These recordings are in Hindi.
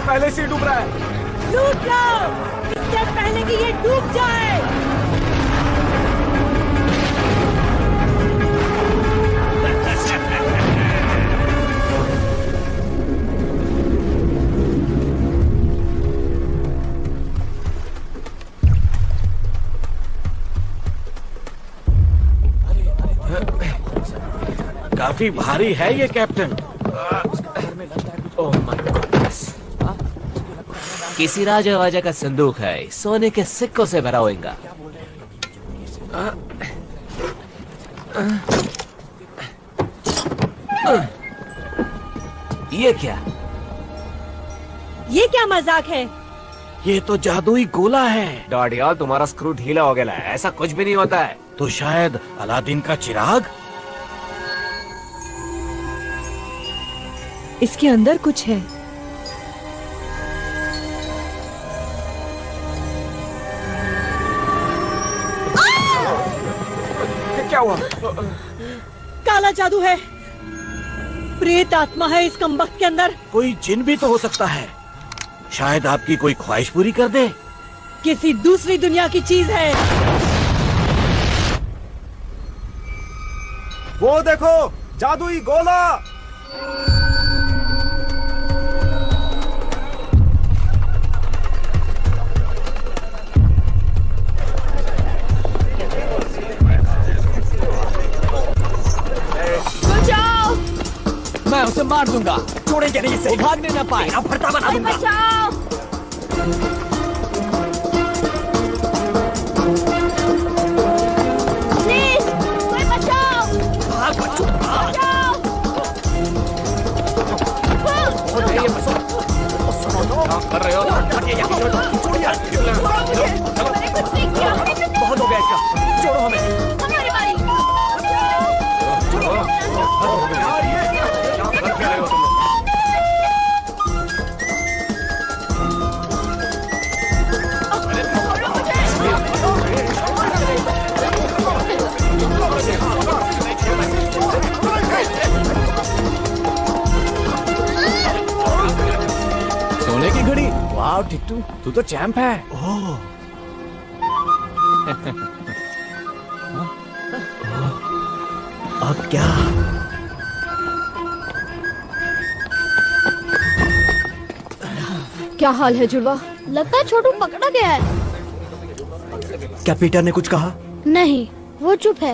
पहले से ही डूब रहा है। लूट लो इससे पहले कि ये डूब जाए। काफी भारी है ये कैप्टन। Oh my goodness. किसी राजा वाजा का संदूक है, सोने के सिक्कों से भरा होगा। ये क्या? ये क्या मजाक है? ये तो जादुई गोला है। डॉडियाल, तुम्हारा स्क्रू ढीला हो गया है। ऐसा कुछ भी नहीं होता है। तो शायद अलादीन का चिराग। इसके अंदर कुछ है। क्या हुआ? काला जादू है। प्रेत आत्मा है इस कमबख्त के अंदर। कोई जिन भी तो हो सकता है। शायद आपकी कोई ख्वाहिश पूरी कर दे। किसी दूसरी दुनिया की चीज है। वो देखो, जादुई गोला। बचाओ! मैं उसे मार दूंगा। छोड़ेंगे नहीं इसे। वो भागने न पाए। अब फरता बना दूंगा। बचाओ! प्लीज, कोई बचाओ! भाग बच्चों, भाग। बचाओ! सुनो तो। क्या कर रहे हो? मैंने कुछ नहीं किया। बहुत हो गया इसका। छोड़ो हमें। हमारी बारी। सोने की घड़ी। वाह टिट्टू, तू तो चैंप है। ओह। अब क्या? क्या हाल है जुड़वा? लगता है छोटू पकड़ा गया है। क्या पीटर ने कुछ कहा? नहीं, वो चुप है।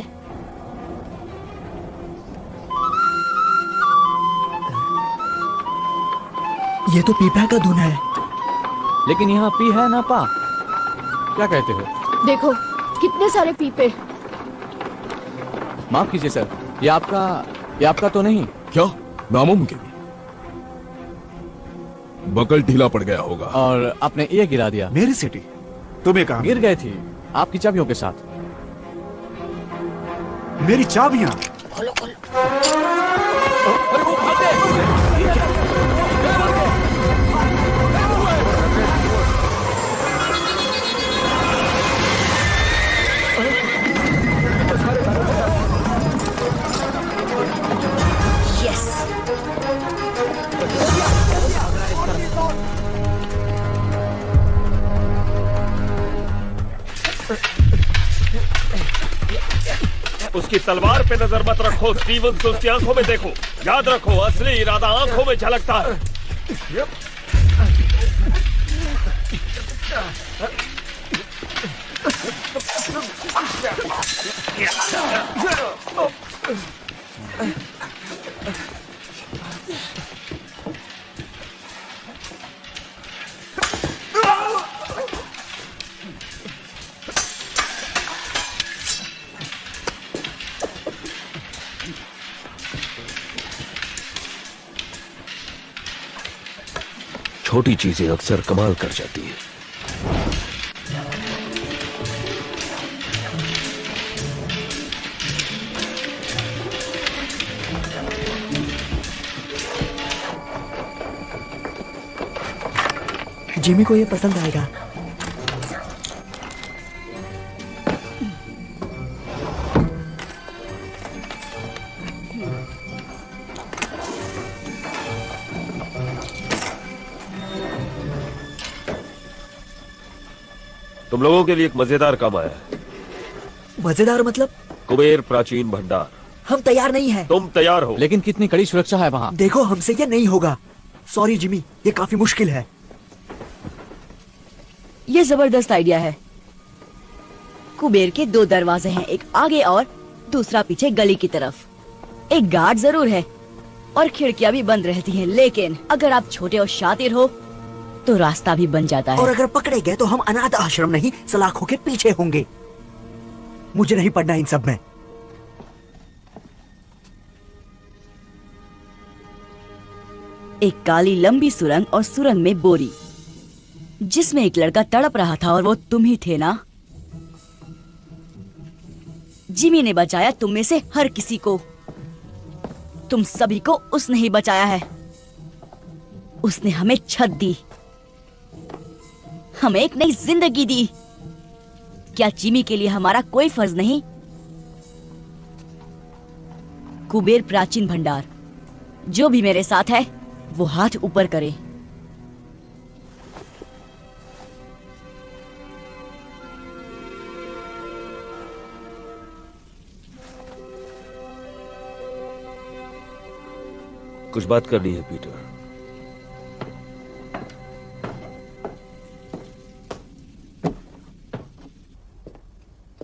ये तो पीपा का धुन है। लेकिन यहाँ पी है ना पा। क्या कहते हो? देखो कितने सारे पीपे। माफ कीजिए सर, ये आपका तो नहीं? क्या? नामुमकिन। बकल ढीला पड़ गया होगा। और आपने ये गिरा दिया। मेरी सिटी तुम्हें कहा? गिर गए थी आपकी चाबियों के साथ। मेरी चाबियां। उसकी तलवार पे नजर मत रखो स्टीवंस को उसकी आंखों में देखो। याद रखो, असली इरादा आंखों में झलकता है। छोटी चीजें अक्सर कमाल कर जाती है। जिमी को ये पसंद आएगा। तुम लोगों के लिए एक मजेदार काम आया है। मजेदार मतलब? कुबेर प्राचीन भंडार। हम तैयार नहीं हैं। तुम तैयार हो? लेकिन कितनी कड़ी सुरक्षा है वहाँ। देखो हमसे ये नहीं होगा। सॉरी जिमी, ये काफी मुश्किल है। ये जबरदस्त आइडिया है। कुबेर के 2 दरवाजे हैं, एक आगे और दूसरा पीछे गली की तरफ। एक गार्ड जरूर है और खिड़कियां भी बंद रहती हैं, लेकिन अगर आप छोटे और शातिर हो तो रास्ता भी बन जाता और है। अगर पकड़े गए तो हम अनाथ आश्रम नहीं, सलाखों के पीछे होंगे। मुझे नहीं पढ़ना इन सब में। एक काली लंबी सुरंग और सुरंग में बोरी, जिसमें एक लड़का तड़प रहा था और वो तुम ही थे ना? जिमी ने बचाया तुम में से हर किसी को। तुम सभी को उसने ही बचाया है। उसने हमें छत दी, हमें एक नई जिंदगी दी। क्या जिमी के लिए हमारा कोई फर्ज नहीं? कुबेर प्राचीन भंडार, जो भी मेरे साथ है वो हाथ ऊपर करे। कुछ बात करनी है पीटर।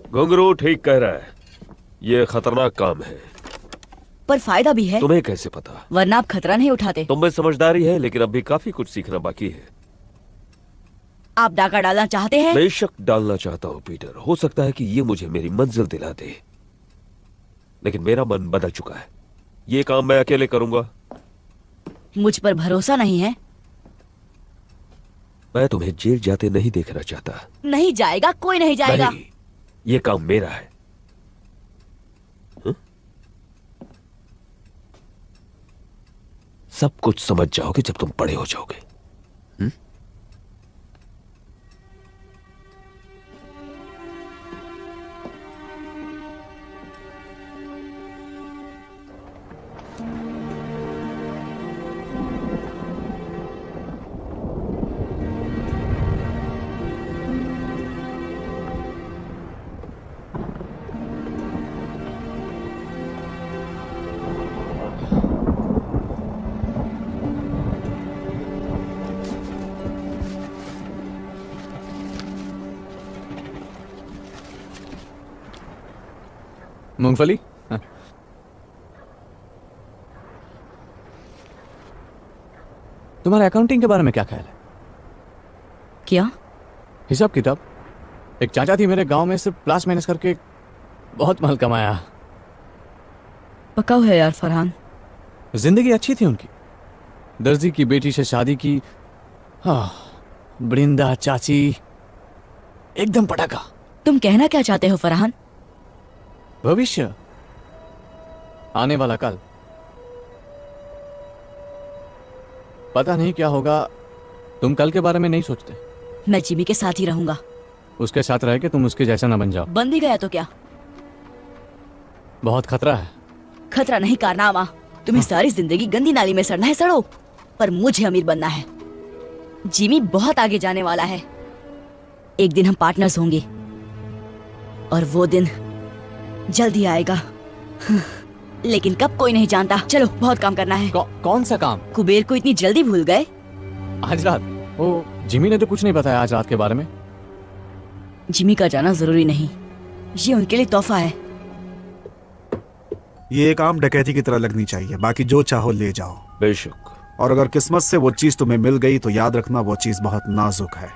घुंघरू ठीक कह रहा है, ये खतरनाक काम है। पर फायदा भी है। तुम्हें कैसे पता? वरना आप खतरा नहीं उठाते। तुम में समझदारी है, लेकिन अब भी काफी कुछ सीखना बाकी है। आप डाका डालना चाहते हैं? बेशक डालना चाहता हूं पीटर। हो सकता है कि ये मुझे मेरी मंजिल दिला दे, लेकिन मेरा मन बदल चुका है। ये काम मैं अकेले करूंगा। मुझ पर भरोसा नहीं है? मैं तुम्हें जेल जाते नहीं देखना चाहता। नहीं जाएगा, कोई नहीं जाएगा। नहीं, ये काम मेरा है। सब कुछ समझ जाओगे जब तुम बड़े हो जाओगे। मूंगफली? तुम्हारे अकाउंटिंग के बारे में क्या ख्याल है? क्या? हिसाब किताब। एक चाचा थी मेरे गांव में, सिर्फ प्लस माइनस करके बहुत माल कमाया। पकाओ है यार फरहान। जिंदगी अच्छी थी उनकी। दर्जी की बेटी से शादी की। हाँ, बृंदा चाची एकदम पटाखा। तुम कहना क्या चाहते हो फरहान? भविष्य, आने वाला कल। पता नहीं क्या होगा। तुम कल के बारे में नहीं सोचते। मैं जिमी के साथ ही रहूंगा। उसके साथ रह के तुम उसके जैसा ना बन जाओ। बन भी गया तो क्या? बहुत खतरा है। खतरा नहीं कारनामा। तुम्हें सारी जिंदगी गंदी नाली में सड़ना है, सड़ो, पर मुझे अमीर बनना है। जिमी बहुत आगे जाने वाला है। एक दिन हम पार्टनर्स होंगे और वो दिन जल्दी आएगा। लेकिन कब कोई नहीं जानता। चलो, बहुत काम करना है। कौन सा काम? कुबेर को इतनी जल्दी भूल गए? आज रात? ओ, जिमी ने तो कुछ नहीं बताया आज रात के बारे में। जिमी का जाना जरूरी नहीं, ये उनके लिए तोहफा है। ये एक आम डकैती की तरह लगनी चाहिए। बाकी जो चाहो ले जाओ। बेशक। और अगर किस्मत से वो चीज तुम्हें मिल गई तो याद रखना वो चीज बहुत नाजुक है।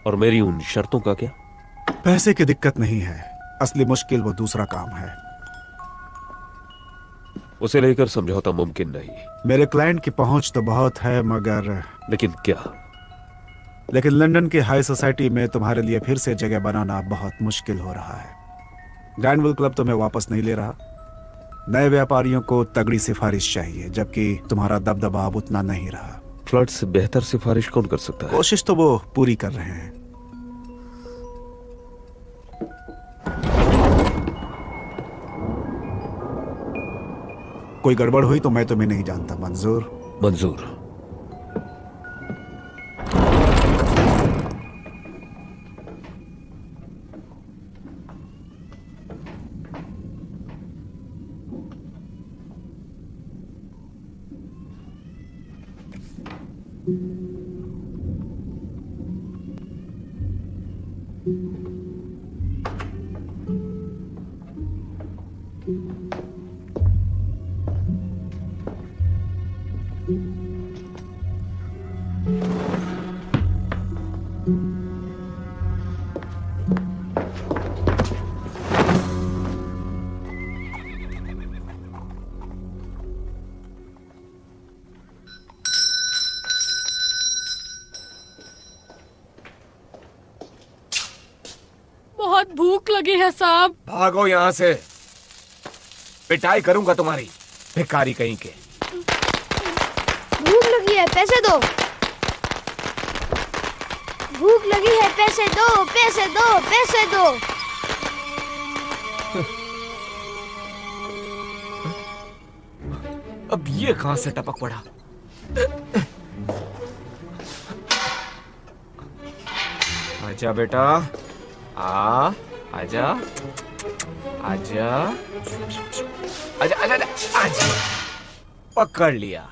और मेरी उन शर्तों का क्या? पैसे की दिक्कत नहीं है, असली मुश्किल वो दूसरा काम है। उसे लेकर समझौता मुमकिन नहीं। मेरे क्लाइंट की पहुंच तो बहुत है, मगर लेकिन क्या? लेकिन लंदन की हाई सोसाइटी में तुम्हारे लिए फिर से जगह बनाना बहुत मुश्किल हो रहा है। ग्रैंडविल क्लब तुम्हें वापस नहीं ले रहा। नए व्यापारियों को तगड़ी सिफारिश चाहिए, जबकि तुम्हारा दबदबा अब उतना नहीं रहा। फ्लड से बेहतर सिफारिश कौन कर सकता है? कोशिश तो वो पूरी कर रहे हैं। कोई गड़बड़ हुई तो मैं तुम्हें नहीं जानता। मंजूर? मंजूर। लगी है साहब। भागो यहाँ से, पिटाई करूंगा तुम्हारी, भिखारी कहीं के। भूख लगी है, पैसे दो। भूख लगी है, पैसे दो, पैसे दो, पैसे दो। अब ये कहां से टपक पड़ा? आजा बेटा, आजा, आजा, आजा, आजा, आजा, पकड़ लिया।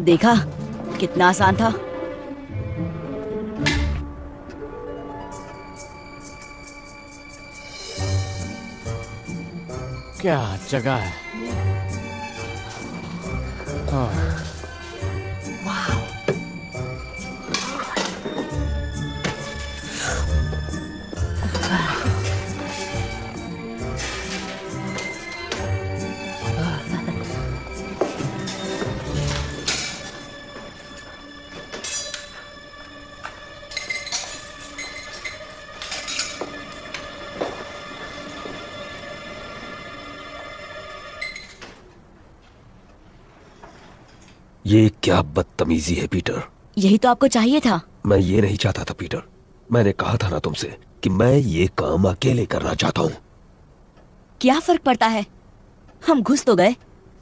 देखा कितना आसान था। क्या जगह है। ये क्या बदतमीजी है पीटर। यही तो आपको चाहिए था। मैं ये नहीं चाहता था पीटर। मैंने कहा था ना तुमसे कि मैं ये काम अकेले करना चाहता हूँ। क्या फर्क पड़ता है, हम घुस तो गए।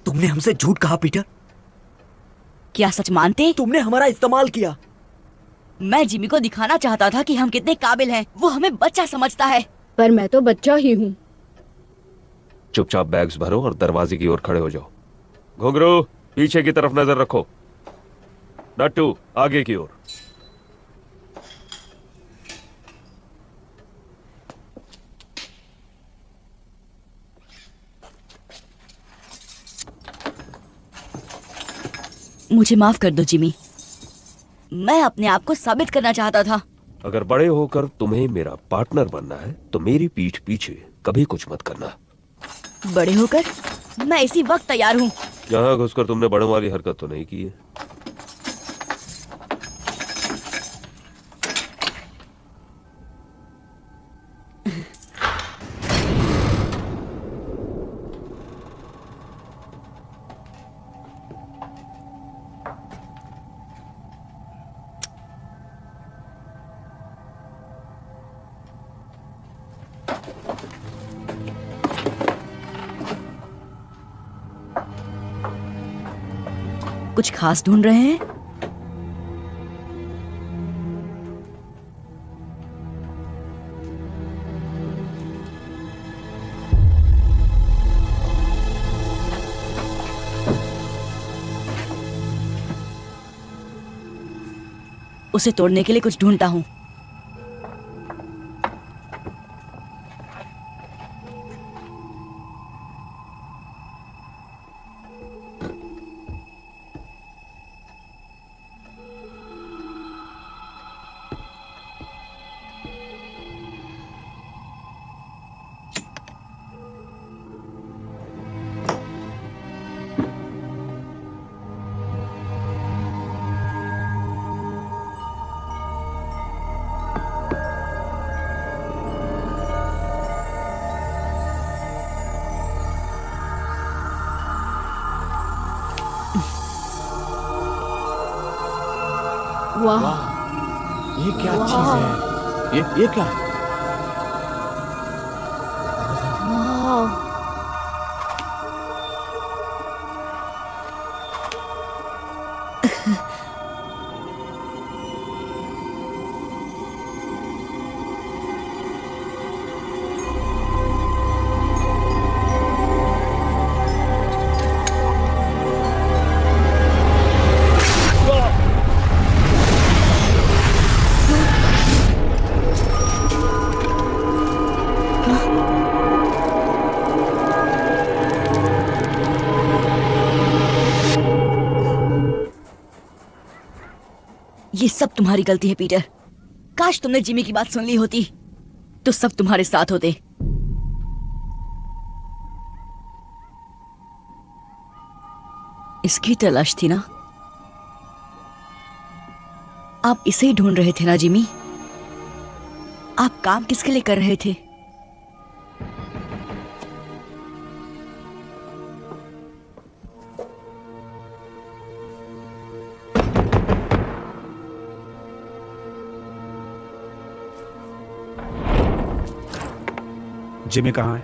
तुमने हमसे झूठ कहा पीटर। क्या सच मानते? तुमने हमारा इस्तेमाल किया। मैं जिमी को दिखाना चाहता था कि हम कितने काबिल हैं। वो हमें बच्चा समझता है। पर मैं तो बच्चा ही हूँ। चुपचाप बैग्स भरो और दरवाजे की ओर खड़े हो जाओ। घुंघरू, पीछे की तरफ नजर रखो। नट्टू, आगे की ओर। मुझे माफ कर दो जिमी, मैं अपने आप को साबित करना चाहता था। अगर बड़े होकर तुम्हें मेरा पार्टनर बनना है तो मेरी पीठ पीछे कभी कुछ मत करना। बड़े होकर मैं इसी वक्त तैयार हूँ। यहाँ घुसकर तुमने बड़ों वाली हरकत तो नहीं की है। कुछ खास ढूंढ रहे हैं? उसे तोड़ने के लिए कुछ ढूंढता हूं। वाह, ये क्या चीज है? ये क्या है? वाह। ये सब तुम्हारी गलती है पीटर। काश तुमने जिमी की बात सुन ली होती। तो सब तुम्हारे साथ होते। इसकी तलाश थी ना? आप इसे ही ढूंढ रहे थे ना जिमी? आप काम किसके लिए कर रहे थे? जिमी कहाँ है?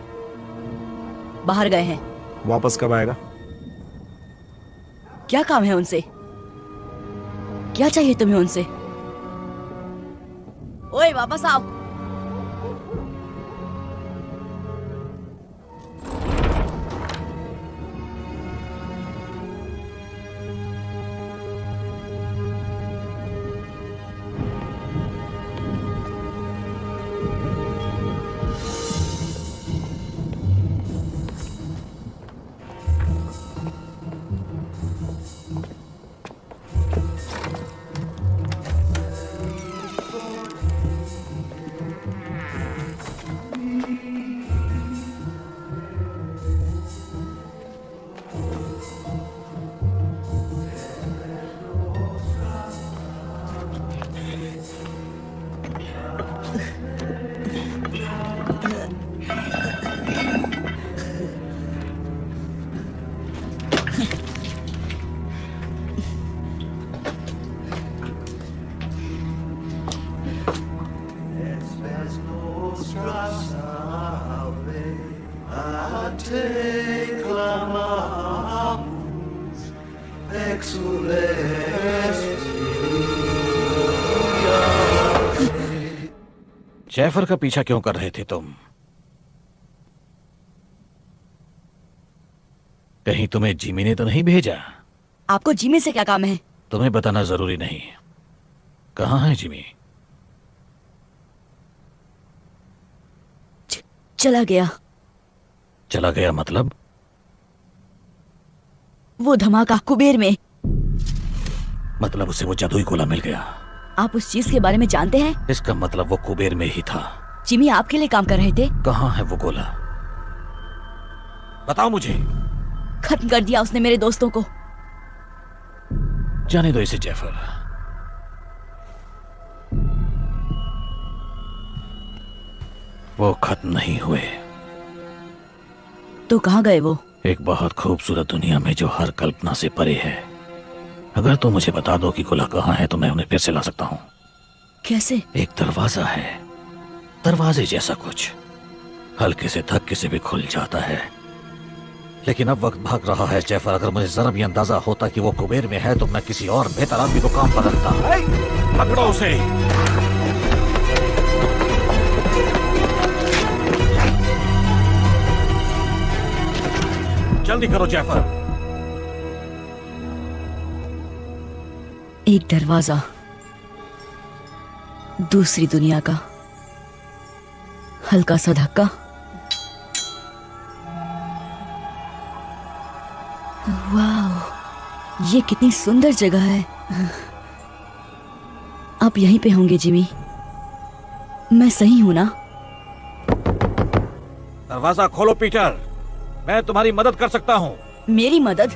बाहर गए हैं। वापस कब आएगा? क्या काम है उनसे? क्या चाहिए तुम्हें उनसे? ओए वापस आओ। जैफर का पीछा क्यों कर रहे थे तुम? कहीं तुम्हें जिमी ने तो नहीं भेजा? आपको जिमी से क्या काम है? तुम्हें बताना जरूरी नहीं। कहाँ है जिमी? चला गया। चला गया मतलब? वो धमाका कुबेर में। मतलब उसे वो जादुई गोला मिल गया। आप उस चीज के बारे में जानते हैं? इसका मतलब वो कुबेर में ही था। जिमी आपके लिए काम कर रहे थे। कहाँ है वो गोला? बताओ मुझे। खत्म कर दिया उसने मेरे दोस्तों को। जाने दो इसे जैफर। वो खत्म नहीं हुए। तो कहाँ गए वो? एक बहुत खूबसूरत दुनिया में जो हर कल्पना से परे है। अगर तुम मुझे बता दो कि गोला कहाँ है तो मैं उन्हें फिर से ला सकता हूँ। कैसे? एक दरवाजा है, दरवाजे जैसा कुछ, हल्के से धक्के से भी खुल जाता है। लेकिन अब वक्त भाग रहा है जैफर। अगर मुझे जरा भी अंदाजा होता कि वो कुबेर में है तो मैं किसी और बेहतर आदमी को काम पर रखता। पकड़ो उसे। जल्दी करो जैफर। एक दरवाजा दूसरी दुनिया का, हल्का सा धक्का। वाह, ये कितनी सुंदर जगह है। आप यहीं पे होंगे जिमी? मैं सही हूं ना? दरवाजा खोलो पीटर, मैं तुम्हारी मदद कर सकता हूँ। मेरी मदद?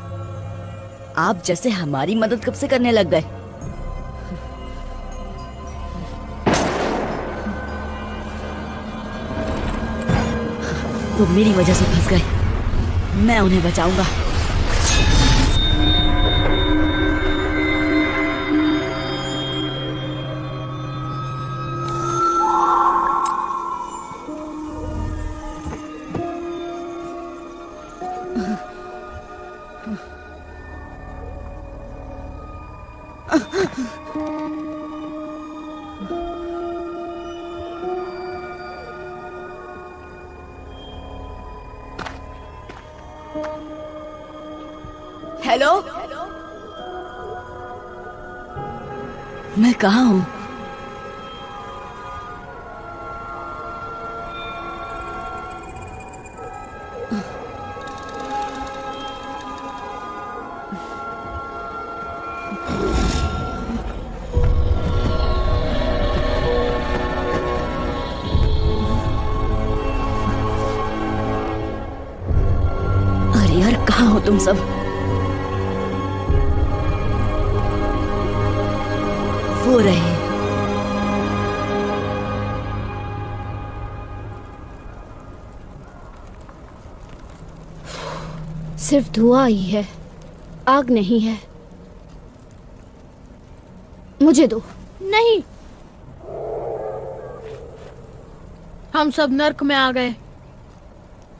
आप जैसे हमारी मदद कब से करने लग गए? वो मेरी वजह से फंस गए। मैं उन्हें बचाऊंगा। हेलो, मैं कहाँ हूँ? सब? वो रहे। सिर्फ धुआं ही है, आग नहीं है। मुझे दो। नहीं, हम सब नर्क में आ गए।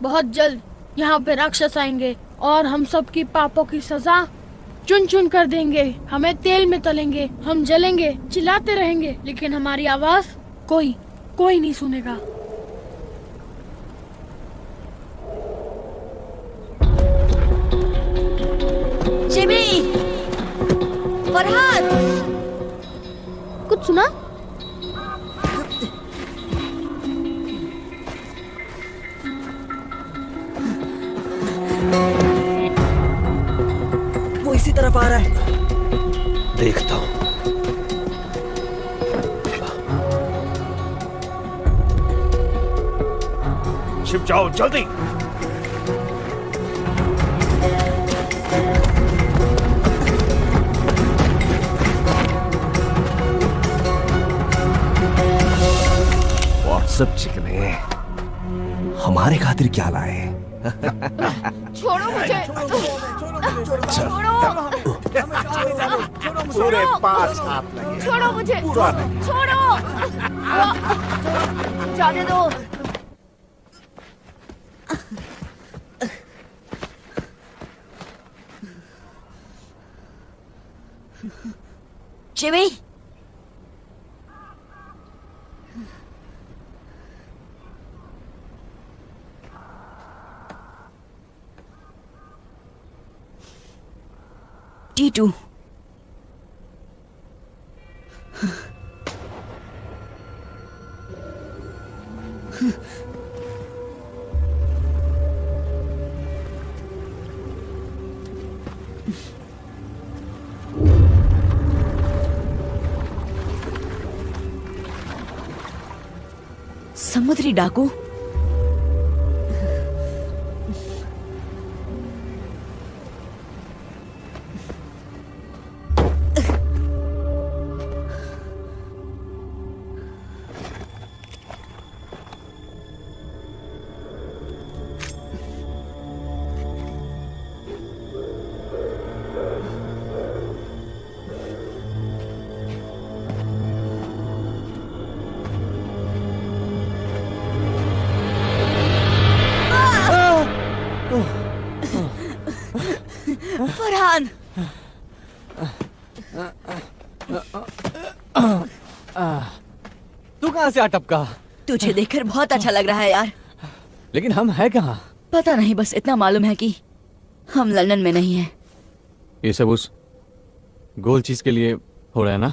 बहुत जल्द यहाँ पे राक्षस आएंगे और हम सब की पापों की सजा चुन चुन कर देंगे। हमें तेल में तलेंगे, हम जलेंगे, चिल्लाते रहेंगे, लेकिन हमारी आवाज कोई नहीं सुनेगा। जिमी, फरहान, कुछ सुना? वो इसी तरफ आ रहा है। देखता हूं। छिप जाओ जल्दी। सब चिकने हमारे खातिर क्या लाए? छोड़ो मुझे। छोड़ो। पूरे 5 हाथ लगे। छोड़ो मुझे। पूरा नहीं। छोड़ो। जाने दो। Jimmy, T2। समुद्री डाकू। फरहान, तू कहां से आ टपका? तुझे देखकर बहुत अच्छा लग रहा है यार। लेकिन हम है कहां? पता नहीं, बस इतना मालूम है कि हम लंदन में नहीं हैं। ये सब उस गोल चीज के लिए हो रहा है ना?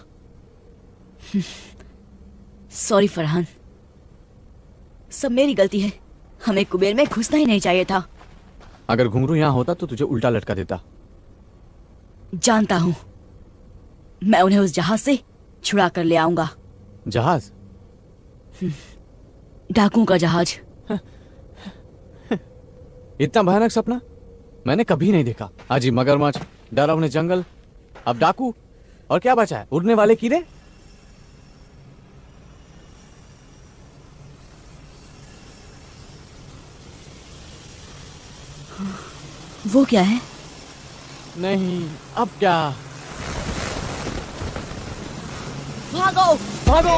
सॉरी फरहान, सब मेरी गलती है। हमें कुबेर में घुसना ही नहीं चाहिए था। अगर घुंघरू यहां होता तो तुझे उल्टा लटका देता। जानता हूं, मैं उन्हें उस जहाज से छुड़ा कर ले आऊंगा। जहाज? डाकुओं का जहाज। इतना भयानक सपना मैंने कभी नहीं देखा। अजी मगरमच्छ, डरावने जंगल, अब डाकू, और क्या बचा है? उड़ने वाले कीड़े। वो क्या है? नहीं, अब क्या? भागो भागो।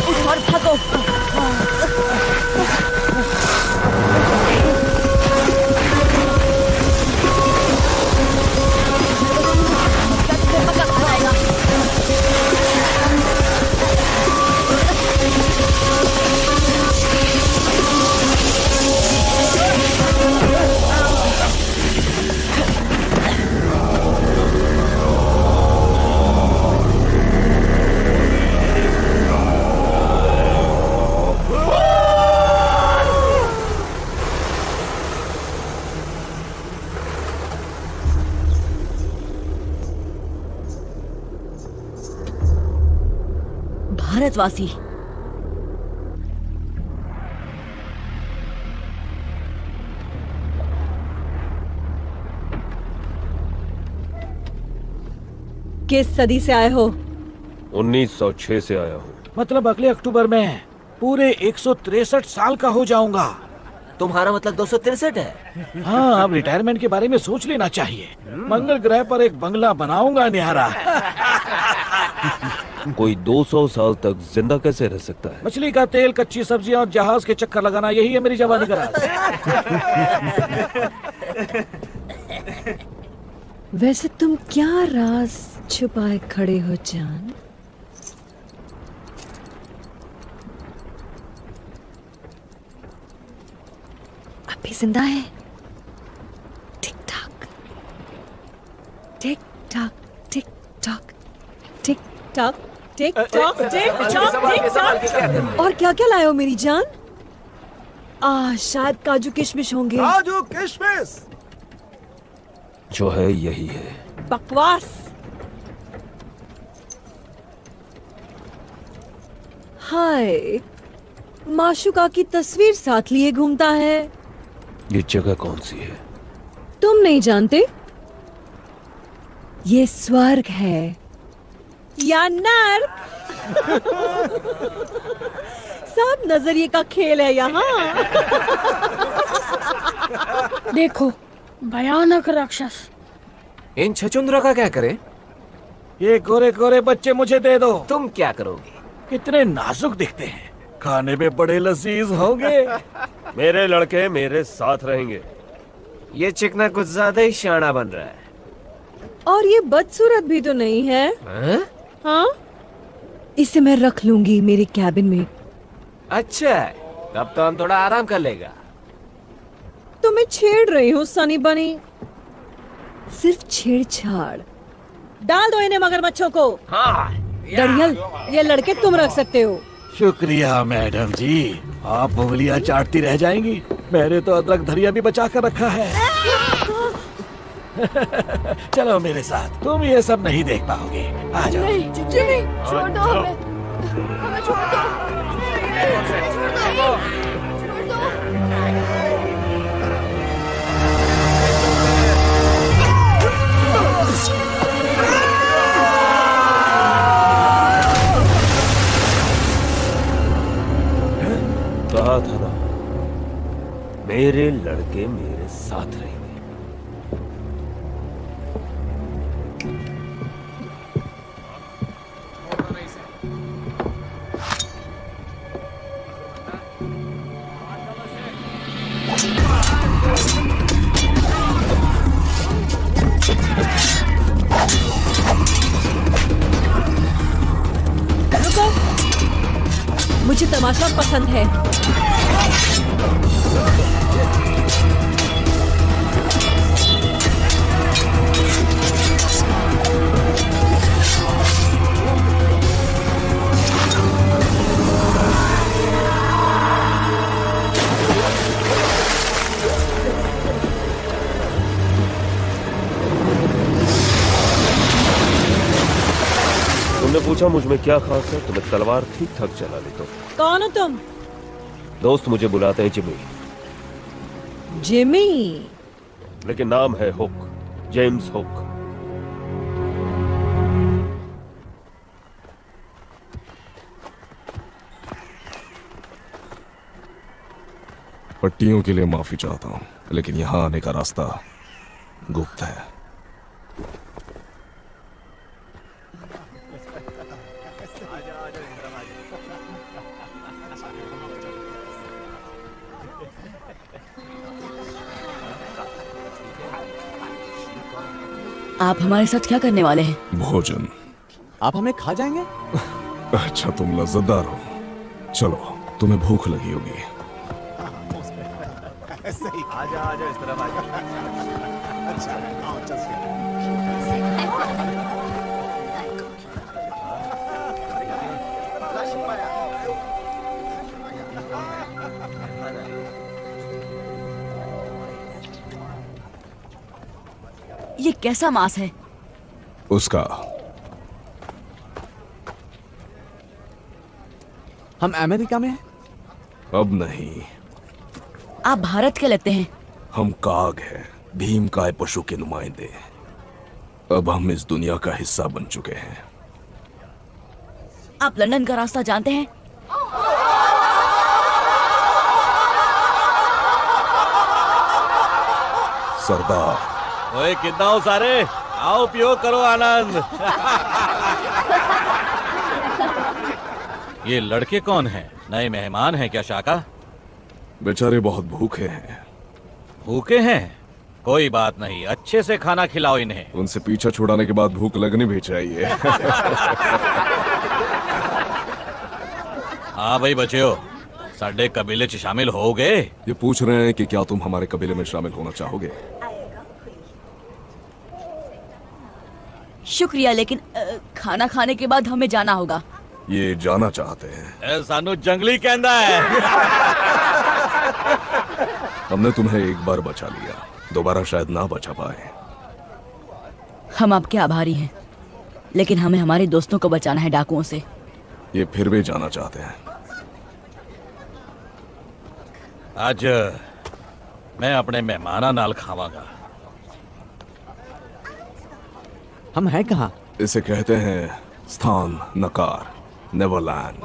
उठ और भागो। भारतवासी। किस सदी से आए हो? 1906 से आया हूँ। मतलब अगले अक्टूबर में पूरे 163 साल का हो जाऊंगा। तुम्हारा मतलब 263 है? हाँ, अब रिटायरमेंट के बारे में सोच लेना चाहिए। मंगल ग्रह पर एक बंगला बनाऊंगा न्यारा। कोई 200 साल तक जिंदा कैसे रह सकता है? मछली का तेल, कच्ची सब्जियां और जहाज के चक्कर लगाना, यही है मेरी जवानी का राज। वैसे तुम क्या राज छुपाए खड़े हो जान? अभी जिंदा है? Tick tock tick tock tick tock tick tock tick tock tick tock tick tock. और क्या क्या लाए हो मेरी जान? शायद काजू किशमिश होंगे। काजू किशमिश जो है यही है। बकवास। हाय, माशुका की तस्वीर साथ लिए घूमता है। ये जगह कौन सी है? तुम नहीं जानते? ये स्वर्ग है या नर्क। सब नजरिए का खेल है यहाँ। देखो, भयानक राक्षस। इन छचुंद्रों का क्या करें? ये गोरे गोरे बच्चे मुझे दे दो। तुम क्या करोगे? कितने नाजुक दिखते हैं, खाने में बड़े लजीज होंगे। मेरे लड़के मेरे साथ रहेंगे। ये चिकना कुछ ज्यादा ही शाना बन रहा है। और ये बदसूरत भी तो नहीं है। हाँ, इसे मैं रख लूंगी मेरे कैबिन में। अच्छा, तब तो हम थोड़ा आराम कर लेगा। तो मैं छेड़ रही हूँ सनी बनी। सिर्फ छेड़छाड़। डाल दो इन्हें मगरमच्छों को। हाँ। दरियल, ये लड़के तुम रख सकते हो। शुक्रिया मैडम जी, आप उंगलियां चाटती रह जाएंगी। मैंने तो अदरक धरिया भी बचा कर रखा है। चलो मेरे साथ, तुम ये सब नहीं देख पाओगे। आ जाओ। नहीं, जिमी, छोड़ दो हमें। हमें छोड़ दो। छोड़ दो। कहा था ना, मेरे लड़के मेरे साथ रहेंगे। रुको, मुझे तमाशा पसंद है। तुमने पूछा मुझ में क्या खास है, तो मैं तलवार ठीक ठाक चला लेता हूँ। कौन हो तुम? दोस्त मुझे बुलाते हैं जिमी। जिमी? लेकिन नाम है हुक, जेम्स हुक। पट्टियों के लिए माफी चाहता हूं, लेकिन यहां आने का रास्ता गुप्त है। आप हमारे साथ क्या करने वाले हैं? भोजन। आप हमें खा जाएंगे? अच्छा, तुम लज्जतदार हो। चलो, तुम्हें भूख लगी होगी। आजा आजा, इस तरफ आजा। अच्छा, आओ चलते हैं। ये कैसा मांस है? उसका हम अमेरिका में हैं? अब नहीं, आप भारत के लगते हैं। हम काग हैं, भीम काय पशु के नुमाइंदे। अब हम इस दुनिया का हिस्सा बन चुके हैं। आप लंदन का रास्ता जानते हैं? सरदार। ओए कितना हो सारे, आओ पियो करो आनंद। ये लड़के कौन हैं? नए मेहमान हैं क्या शाका? बेचारे बहुत भूखे हैं। भूखे हैं? कोई बात नहीं, अच्छे से खाना खिलाओ इन्हें। उनसे पीछा छुड़ाने के बाद भूख लगनी भी चाहिए। हाँ भाई बच्चों, साडे कबीले च शामिल हो गए? ये पूछ रहे हैं कि क्या तुम हमारे कबीले में शामिल होना चाहोगे? शुक्रिया, लेकिन खाना खाने के बाद हमें जाना होगा। ये जाना चाहते हैं। सानू जंगली कहना है। हमने तुम्हें एक बार बचा लिया, दोबारा शायद ना बचा पाए। हम आपके आभारी हैं, लेकिन हमें हमारे दोस्तों को बचाना है डाकुओं से। ये फिर भी जाना चाहते हैं। आज मैं अपने मेहमाना नाल खावांगा। हम हैं कहाँ? इसे कहते हैं स्थान नकार, नेवरलैंड।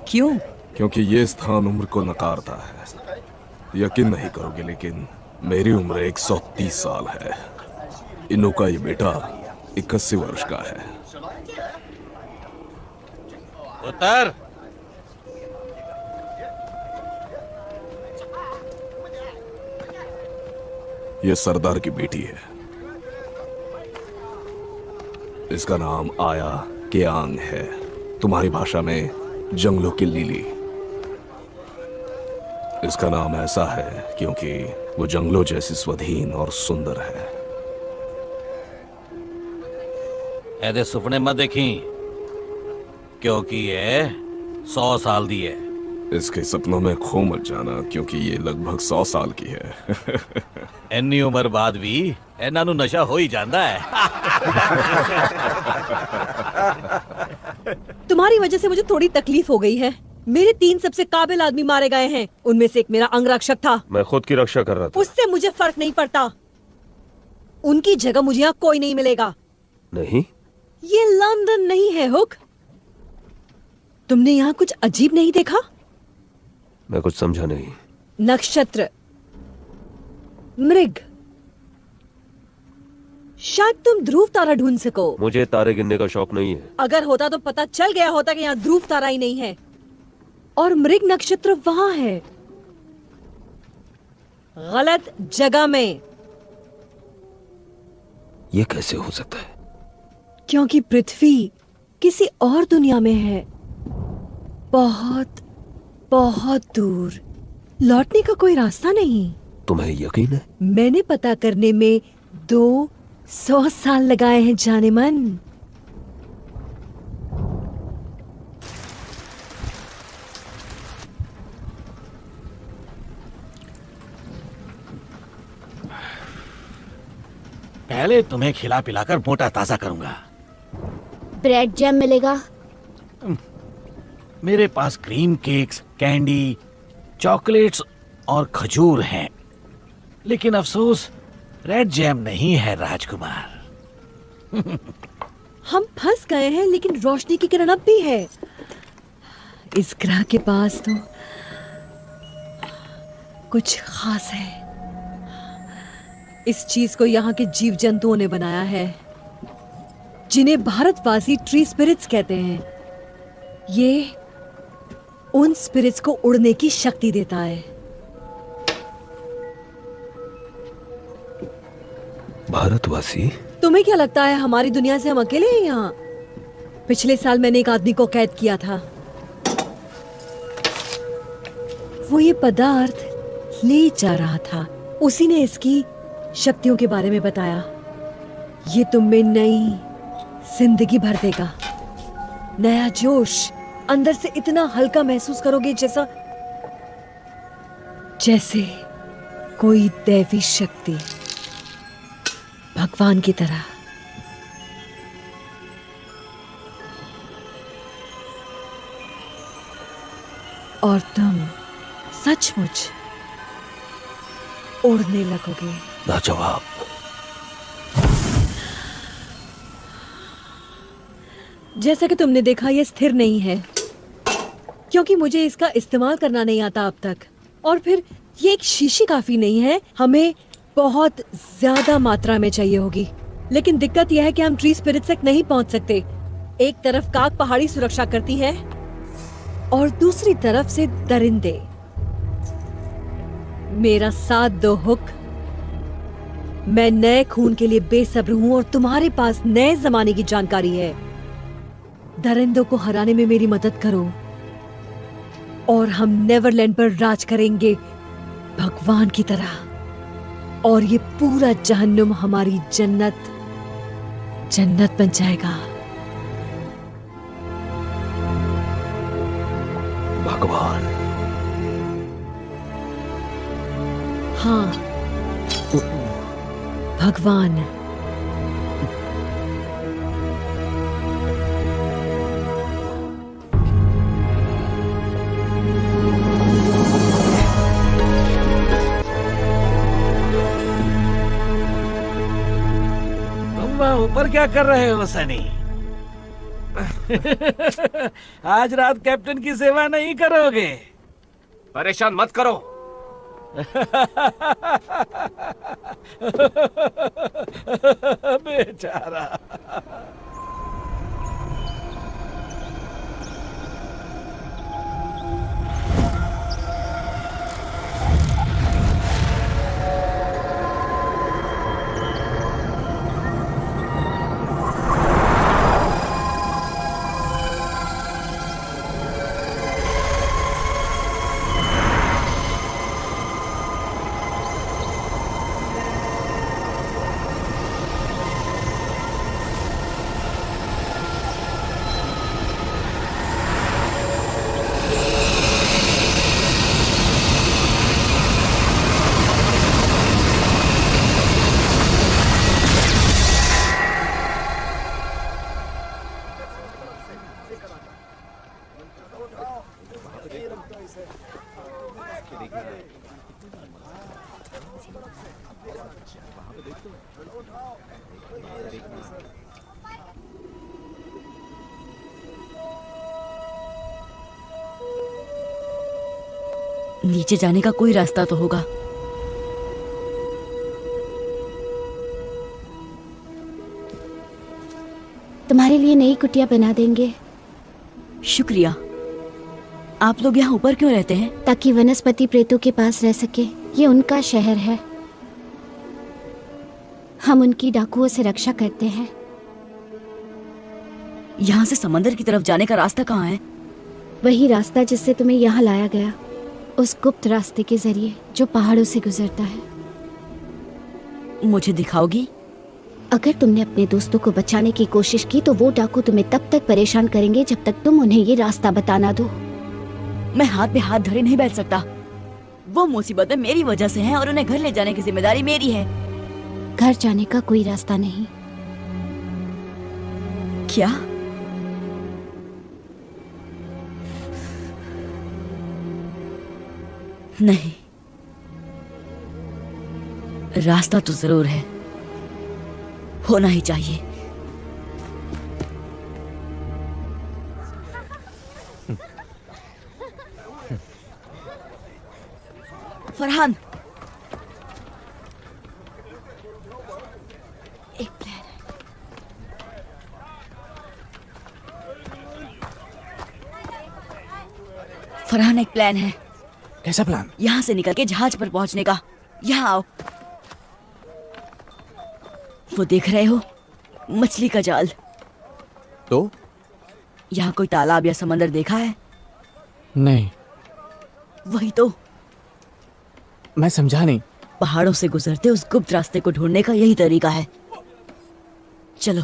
क्यों? क्योंकि ये स्थान उम्र को नकारता है। यकीन नहीं करोगे, लेकिन मेरी उम्र 130 साल है। इन्हों का ये बेटा 81 वर्ष का है। उतर। ये सरदार की बेटी है। इसका नाम आया केआंग है, तुम्हारी भाषा में जंगलों की लिली। इसका नाम ऐसा है क्योंकि वो जंगलों जैसी स्वाधीन और सुंदर है। ऐसे सुपने मत देखी, क्योंकि ये 100 साल दी है। इसके सपनों में खो मत जाना, क्योंकि ये लगभग 100 साल की है। इन्नी उम्र बाद भी इन्हां नू नशा हो ही जाता है। तुम्हारी वजह से मुझे थोड़ी तकलीफ हो गई है। मेरे 3 सबसे काबिल आदमी मारे गए हैं, उनमें से एक मेरा अंगरक्षक था। मैं खुद की रक्षा कर रहा था। उससे मुझे फर्क नहीं पड़ता। उनकी जगह मुझे यहाँ कोई नहीं मिलेगा। नहीं, ये लंदन नहीं है हुक। तुमने यहाँ कुछ अजीब नहीं देखा? मैं कुछ समझा नहीं। नक्षत्र, मृग, शायद तुम ध्रुव तारा ढूंढ सको। मुझे तारे गिनने का शौक नहीं है। अगर होता तो पता चल गया होता कि यहाँ ध्रुव तारा ही नहीं है, और मृग नक्षत्र वहां है, गलत जगह में। ये कैसे हो सकता है? क्योंकि पृथ्वी किसी और दुनिया में है, बहुत बहुत दूर। लौटने का कोई रास्ता नहीं। तुम्हें यकीन है? मैंने पता करने में 200 साल लगाए हैं जाने मन। पहले तुम्हें खिला पिलाकर मोटा ताजा करूंगा। ब्रेड जैम मिलेगा? मेरे पास क्रीम केक्स, कैंडी, चॉकलेट्स और खजूर हैं, लेकिन अफसोस रेड जैम नहीं है राजकुमार। हम फंस गए हैं, लेकिन रोशनी की किरण अब भी है। इस ग्रह के पास तो कुछ खास है। इस चीज को यहाँ के जीव जंतुओं ने बनाया है, जिन्हें भारतवासी ट्री स्पिरिट्स कहते हैं। ये उन स्पिरिट्स को उड़ने की शक्ति देता है। भारतवासी? तुम्हें क्या लगता है हमारी दुनिया से हम अकेले हैं यहाँ? पिछले साल मैंने एक आदमी को कैद किया था। वो ये पदार्थ ले जा रहा था। उसी ने इसकी शक्तियों के बारे में बताया। ये तुम में नई जिंदगी भर देगा, नया जोश। अंदर से इतना हल्का महसूस करोगे जैसे कोई दैवी शक्ति, भगवान की तरह। और तुम सचमुच उड़ने लगोगे। लाजवाब। जैसा कि तुमने देखा, ये स्थिर नहीं है क्योंकि मुझे इसका इस्तेमाल करना नहीं आता अब तक। और फिर ये एक शीशी काफी नहीं है, हमें बहुत ज्यादा मात्रा में चाहिए होगी। लेकिन दिक्कत यह है कि हम ट्री स्पिरिट तक नहीं पहुंच सकते। एक तरफ काक पहाड़ी सुरक्षा करती है और दूसरी तरफ से दरिंदे। मेरा साथ दो हुक। मैं नए खून के लिए बेसब्र हूं और तुम्हारे पास नए जमाने की जानकारी है। दरिंदों को हराने में मेरी मदद करो और हम नेवरलैंड पर राज करेंगे भगवान की तरह। और ये पूरा जहन्नुम हमारी जन्नत बन जाएगा। भगवान। हाँ, भगवान। ऊपर क्या कर रहे हो सनी? आज रात कैप्टन की सेवा नहीं करोगे? परेशान मत करो। बेचारा। नीचे जाने का कोई रास्ता तो होगा। तुम्हारे लिए नई कुटिया बना देंगे। शुक्रिया। आप लोग यहाँ ऊपर क्यों रहते हैं? ताकि वनस्पति प्रेतों के पास रह सके। ये उनका शहर है। हम उनकी डाकुओं से रक्षा करते हैं। यहाँ से समंदर की तरफ जाने का रास्ता कहाँ है? वही रास्ता जिससे तुम्हें यहाँ लाया गया, उस गुप्त रास्ते के जरिए जो पहाड़ों से गुजरता है। मुझे दिखाओगी? अगर तुमने अपने दोस्तों को बचाने की कोशिश की तो वो डाकू तुम्हें तब तक परेशान करेंगे जब तक तुम उन्हें ये रास्ता बताना दो। मैं हाथ पे हाथ धरे नहीं बैठ सकता। वो मुसीबतें मेरी वजह से हैं और उन्हें घर ले जाने की जिम्मेदारी मेरी है। घर जाने का कोई रास्ता नहीं। क्या? नहीं, रास्ता तो जरूर है, होना ही चाहिए। फरहान, एक प्लान है। फरहान, एक प्लान है। कैसा प्लान? यहाँ से निकल के जहाज पर पहुंचने का। यहाँ आओ। वो देख रहे हो, मछली का जाल। तो यहाँ कोई तालाब या समंदर देखा है? नहीं। वही तो। मैं समझा नहीं। पहाड़ों से गुजरते उस गुप्त रास्ते को ढूंढने का यही तरीका है। चलो।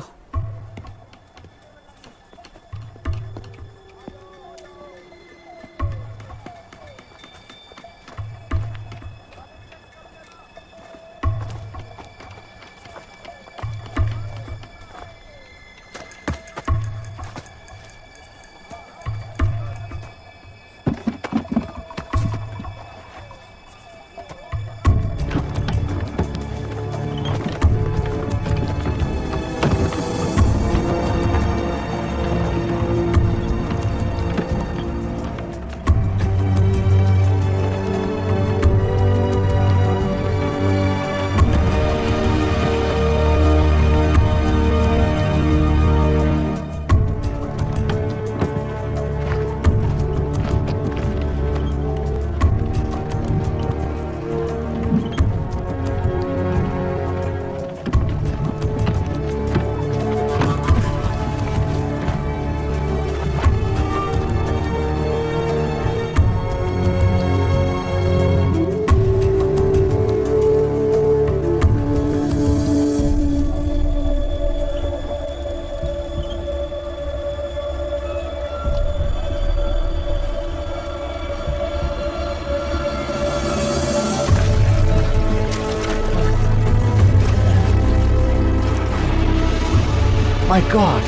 माय गॉड,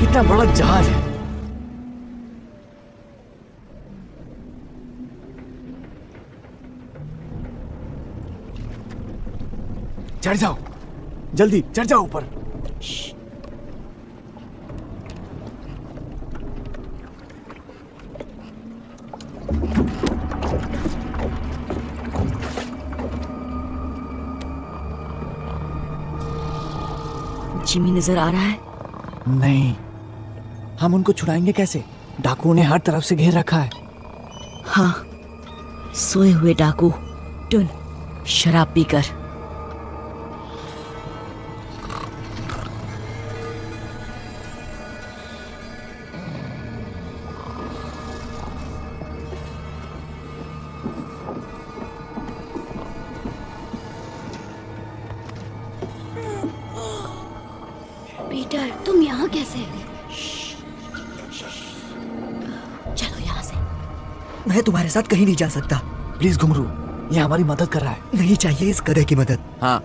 कितना बड़ा जहाज है। चढ़ जाओ, जल्दी चढ़ जाओ ऊपर। जिमी नजर आ रहा है? नहीं, हम उनको छुड़ाएंगे कैसे? डाकुओं ने हर तरफ से घेर रखा है। हाँ, सोए हुए डाकू टुन शराब पीकर। पीटर, तुम यहाँ कैसे? चलो यहाँ से। मैं तुम्हारे साथ कहीं नहीं जा सकता। प्लीज घुंघरू, ये हमारी मदद कर रहा है। नहीं चाहिए इस गधे की मदद। हाँ,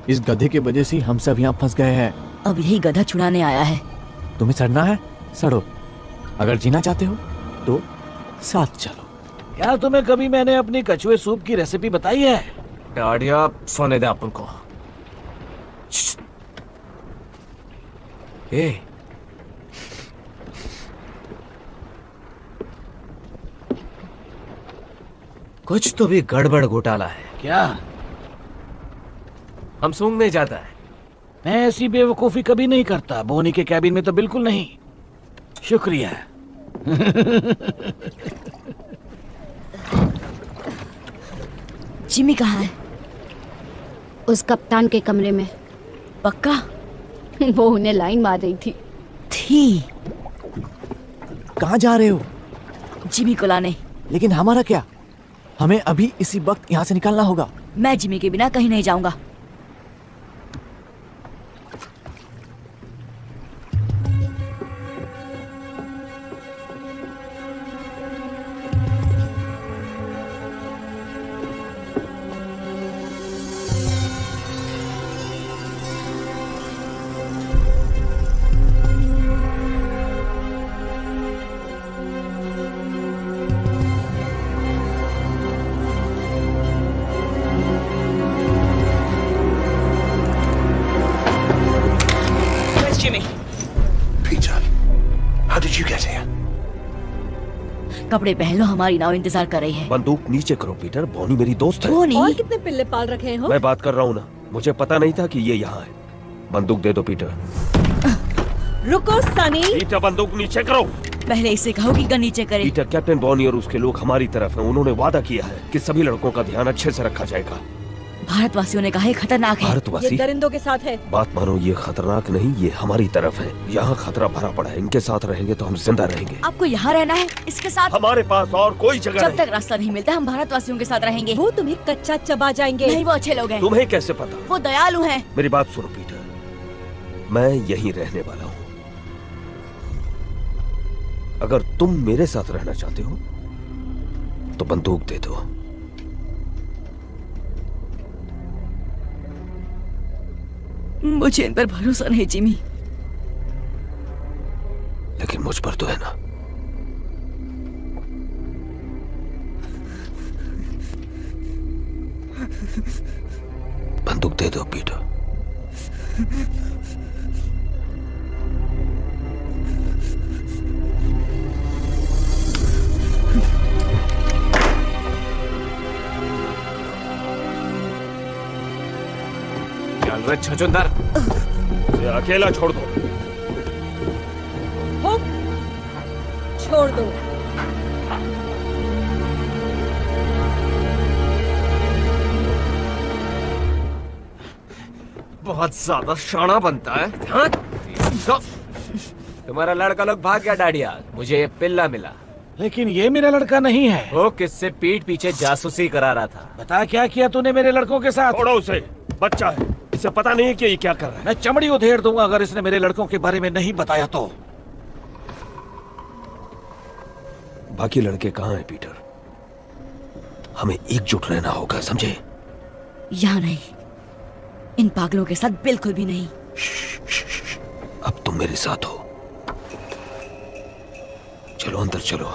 इस गधे की वजह से हम सब यहाँ फंस गए हैं। अब यही गधा छुड़ाने आया है। तुम्हें सड़ना है, सड़ो। अगर जीना चाहते हो तो साथ चलो। क्या तुम्हें कभी मैंने अपनी कछुए सूप की रेसिपी बताई है? डाडिया सोने दे अपन को। ए, कुछ तो भी गड़बड़ घोटाला है। क्या? हम सूंघने जाता है। मैं ऐसी बेवकूफी कभी नहीं करता। बोनी के कैबिन में तो बिल्कुल नहीं। शुक्रिया। जिमी कहाँ है? उस कप्तान के कमरे में। पक्का? वो उन्हें लाइन मार रही थी। कहाँ जा रहे हो? जिमी को लाने। लेकिन हमारा क्या? हमें अभी इसी वक्त यहाँ से निकलना होगा। मैं जिमी के बिना कहीं नहीं जाऊंगा। कपड़े पहन लो, हमारी नाव इंतजार कर रही है। बंदूक नीचे करो पीटर, बॉनी मेरी दोस्त है। बोनी? और कितने पिल्ले पाल रखे हो? मैं बात कर रहा हूँ ना, मुझे पता नहीं था कि ये यहाँ है। बंदूक दे दो पीटर। रुको सनी। पीटर बंदूक नीचे करो। पहले इसे कहो कि गन नीचे करे। पीटर, कैप्टन बॉनी और उसके लोग हमारी तरफ हैं। उन्होंने वादा किया है कि सभी लड़कों का ध्यान अच्छे से रखा जाएगा। भारतवासियों ने कहा है खतरनाक है। भारतवासी? ये दरिंदों के साथ है। बात मानो, ये खतरनाक नहीं, ये हमारी तरफ है। यहाँ खतरा भरा पड़ा है। इनके साथ रहेंगे तो हम जिंदा रहेंगे। आपको यहाँ रहना है इसके साथ? हमारे पास और कोई जगह जब नहीं। तक रास्ता नहीं मिलता हम भारतवासियों के साथ रहेंगे। वो तुम्हें कच्चा चबा जाएंगे। नहीं, वो अच्छे लोग हैं। तुम्हें कैसे पता? वो दयालु हैं। मेरी बात सुनो पीटर, मैं यहीं रहने वाला हूँ। अगर तुम मेरे साथ रहना चाहते हो तो बंदूक दे दो। मुझे इन पर भरोसा नहीं जिमी। लेकिन मुझ पर तो है ना। बंदूक दे दो पीटर। छछुंदर, इसे अकेला छोड़ दो। हो, छोड़ दो। बहुत ज्यादा शाना बनता है। हाँ? तुम्हारा लड़का लोग भाग गया डाडिया। मुझे ये पिल्ला मिला। लेकिन ये मेरा लड़का नहीं है। वो किससे पीठ पीछे जासूसी करा रहा था। बता क्या किया तूने मेरे लड़कों के साथ? छोड़ो उसे, बच्चा है, इसे पता नहीं कि ये क्या कर रहा है। मैं चमड़ी उधेड़ दूंगा अगर इसने मेरे लड़कों के बारे में नहीं बताया तो। बाकी लड़के कहाँ हैं पीटर? हमें एकजुट रहना होगा, समझे? यहाँ नहीं, इन पागलों के साथ बिल्कुल भी नहीं। अब तुम मेरे साथ हो। चलो अंदर चलो,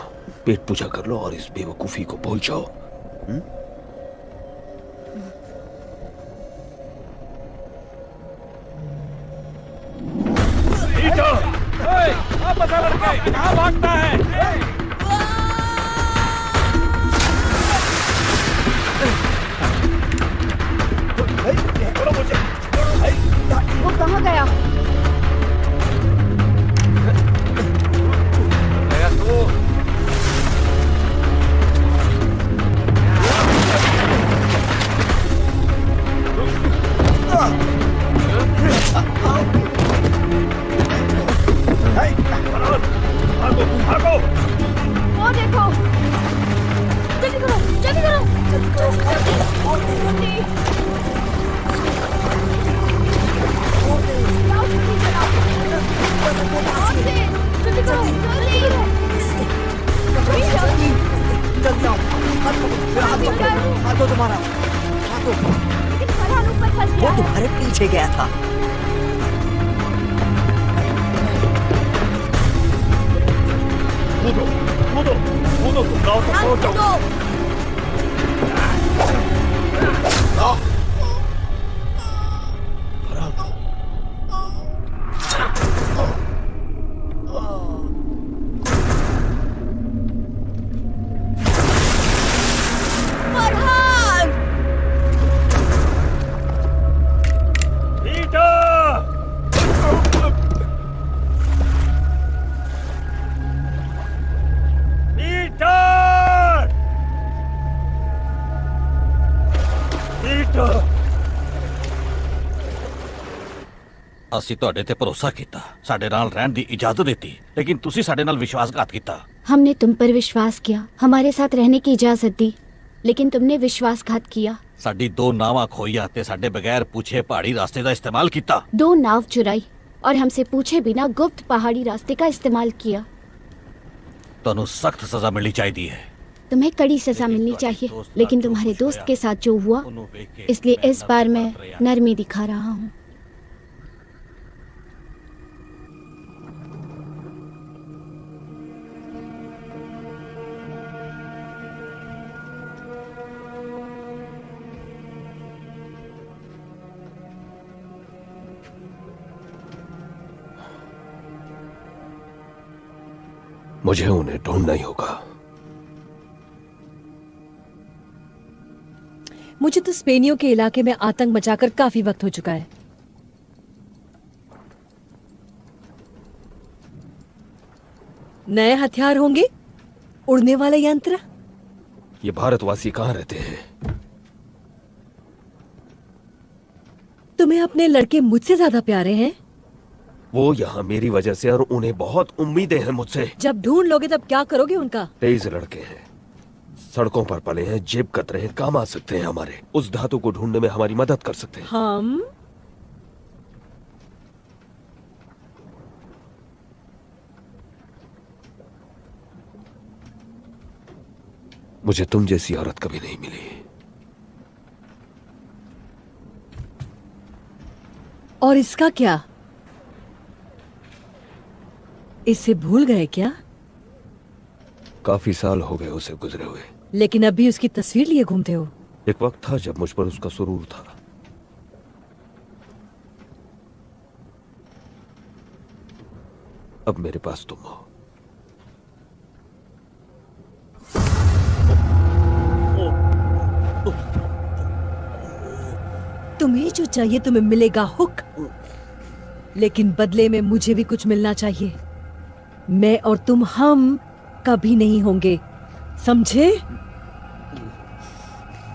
पेट पूजा कर लो और इस बेवकूफी को भूल जाओ। लड़के कहाँ भागता है? वो कहाँ गया? वो देखो, जल्दी करो, जल्दी करो, जल्दी। जल्दी करो, जल्दी आओ, हाथ दो तुम्हारा, हाथ दो। वो तुम्हारे पीछे गया था। कूदो, कूदो, तुम गाँव तक पहुंच जाओ। ਅਸੀਂ ਤੁਹਾਡੇ ਤੇ ਭਰੋਸਾ ਕੀਤਾ, ਸਾਡੇ ਨਾਲ ਰਹਿਣ ਦੀ इजाजत ਦਿੱਤੀ, लेकिन ਤੁਸੀਂ ਸਾਡੇ ਨਾਲ विश्वासघात ਕੀਤਾ। हमने तुम पर विश्वास किया, हमारे साथ रहने की इजाजत दी, लेकिन तुमने विश्वासघात किया। ਸਾਡੀ 2 ਨਾਵਾਂ ਖੋਈਆਂ ਤੇ ਸਾਡੇ ਬਗੈਰ पूछे पहाड़ी रास्ते का इस्तेमाल किया। 2 नाव चुराई और हमसे पूछे बिना गुप्त पहाड़ी रास्ते का इस्तेमाल किया। ਤੁਹਾਨੂੰ सख्त सजा मिलनी चाहिए है। तुम्हें कड़ी सजा मिलनी चाहिए, लेकिन तुम्हारे दोस्त के साथ जो हुआ, इसलिए इस बार मैं नरमी दिखा रहा हूँ। मुझे उन्हें ढूंढना ही होगा। मुझे तो स्पेनियों के इलाके में आतंक मचाकर काफी वक्त हो चुका है। नए हथियार होंगे, उड़ने वाले यंत्र। ये भारतवासी कहाँ रहते हैं? तुम्हें अपने लड़के मुझसे ज्यादा प्यारे हैं। वो यहाँ मेरी वजह से, और उन्हें बहुत उम्मीदें हैं मुझसे। जब ढूंढ लोगे तब क्या करोगे उनका? तेज लड़के हैं, सड़कों पर पले हैं, जेब कतरे हैं, काम आ सकते हैं हमारे। उस धातु को ढूंढने में हमारी मदद कर सकते हैं। हम मुझे तुम जैसी औरत कभी नहीं मिली। और इसका क्या? इसे भूल गए क्या? काफी साल हो गए उसे गुजरे हुए, लेकिन अभी उसकी तस्वीर लिए घूमते हो। एक वक्त था जब मुझ पर उसका सुरूर था। अब मेरे पास तुम हो। तुम्हें जो चाहिए तुम्हें मिलेगा हुक, लेकिन बदले में मुझे भी कुछ मिलना चाहिए। मैं और तुम हम कभी नहीं होंगे, समझे?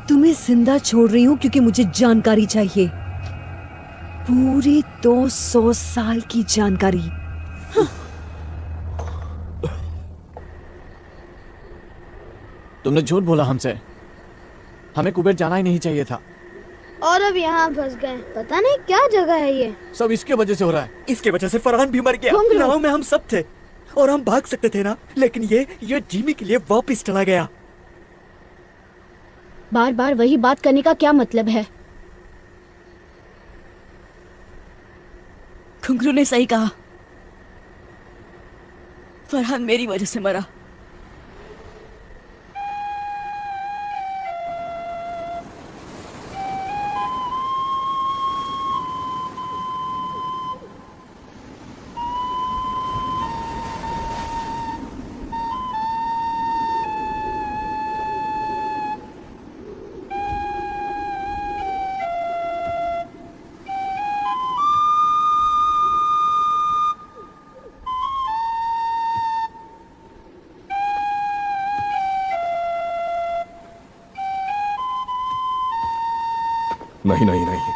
तुम्हें जिंदा छोड़ रही हूं क्योंकि मुझे जानकारी चाहिए, पूरी 200 साल की जानकारी। तुमने झूठ बोला हमसे, हमें कुबेर जाना ही नहीं चाहिए था। और अब यहाँ फंस गए, पता नहीं क्या जगह है ये। सब इसके वजह से हो रहा है। इसके वजह से फरहान भी मर गया। नाव में हम सब थे और हम भाग सकते थे ना, लेकिन ये जिमी के लिए वापस चला गया। बार बार वही बात करने का क्या मतलब है? खुंगरू ने सही कहा, फरहान मेरी वजह से मरा। नहीं नहीं नहीं,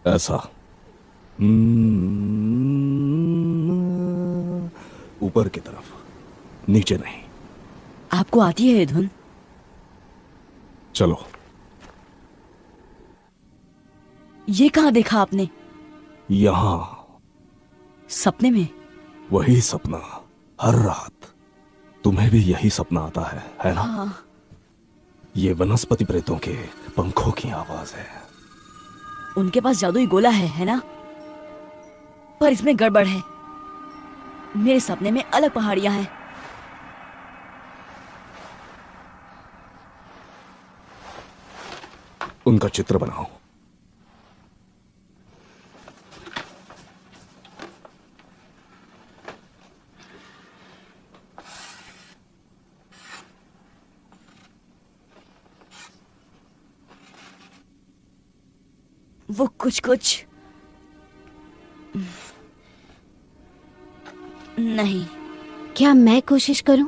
ऐसा ऊपर की तरफ, नीचे नहीं। आपको आती है ये धुन? चलो। ये कहाँ देखा आपने? यहां। सपने में? वही सपना, हर रात तुम्हें भी यही सपना आता है ना? हाँ। ये वनस्पति प्रेतों के पंखों की आवाज है। उनके पास जादुई गोला है ना? पर इसमें गड़बड़ है। मेरे सपने में अलग पहाड़ियां हैं। उनका चित्र बनाओ। वो कुछ कुछ नहीं। क्या मैं कोशिश करूं?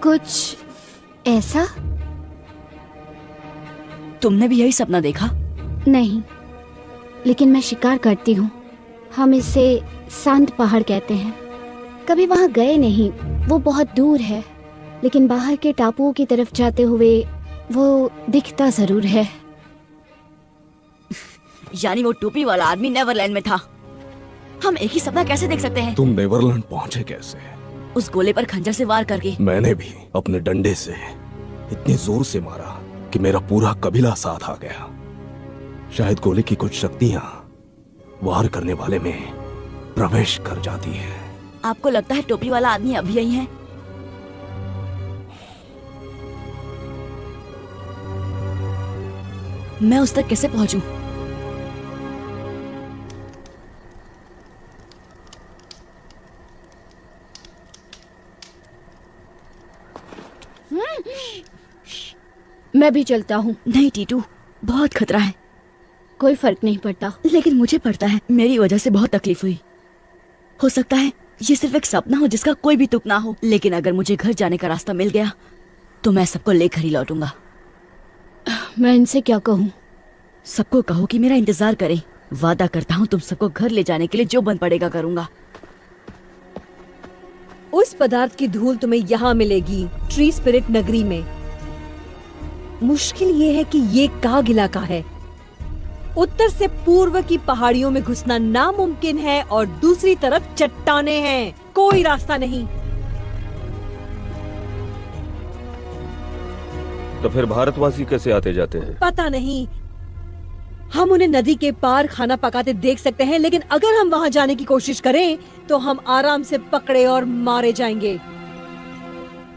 कुछ ऐसा? तुमने भी यही सपना देखा? नहीं, लेकिन मैं शिकार करती हूँ। हम इसे सांत पहाड़ कहते हैं। कभी वहां गए नहीं, वो बहुत दूर है, लेकिन बाहर के टापुओं की तरफ जाते हुए वो दिखता जरूर है। यानी वो टोपी वाला आदमी नेवरलैंड में था। हम एक ही सपना कैसे देख सकते हैं? तुम नेवरलैंड पहुंचे कैसे? उस गोले पर खंजर से वार करके। मैंने भी अपने डंडे से इतनी जोर से मारा कि मेरा पूरा कबीला साथ आ गया। शायद गोले की कुछ शक्तियां वार करने वाले में प्रवेश कर जाती है। आपको लगता है टोपी वाला आदमी अभी यही है? मैं उस तक कैसे पहुंचूं? मैं भी चलता हूँ। नहीं टीटू, बहुत खतरा है। कोई फर्क नहीं पड़ता। लेकिन मुझे पड़ता है। मेरी वजह से बहुत तकलीफ हुई। हो सकता है ये सिर्फ एक सपना हो जिसका कोई भी तुक ना हो, लेकिन अगर मुझे घर जाने का रास्ता मिल गया तो मैं सबको लेकर ही लौटूंगा। मैं इनसे क्या कहूँ? सबको कहो कि मेरा इंतजार करें। वादा करता हूँ तुम सबको घर ले जाने के लिए जो बन पड़ेगा करूंगा। उस पदार्थ की धूल तुम्हें यहाँ मिलेगी, ट्री स्पिरिट नगरी में। मुश्किल ये है कि ये काग इलाका है। उत्तर से पूर्व की पहाड़ियों में घुसना नामुमकिन है और दूसरी तरफ चट्टाने हैं। कोई रास्ता नहीं। तो फिर भारतवासी कैसे आते जाते हैं? पता नहीं। हम उन्हें नदी के पार खाना पकाते देख सकते हैं, लेकिन अगर हम वहां जाने की कोशिश करें तो हम आराम से पकड़े और मारे जाएंगे।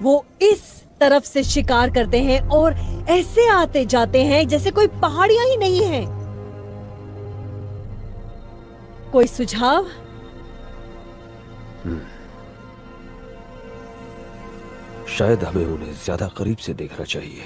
वो इस तरफ से शिकार करते हैं और ऐसे आते जाते हैं जैसे कोई पहाड़ियां ही नहीं है। कोई सुझाव? शायद हमें उन्हें ज्यादा करीब से देखना चाहिए।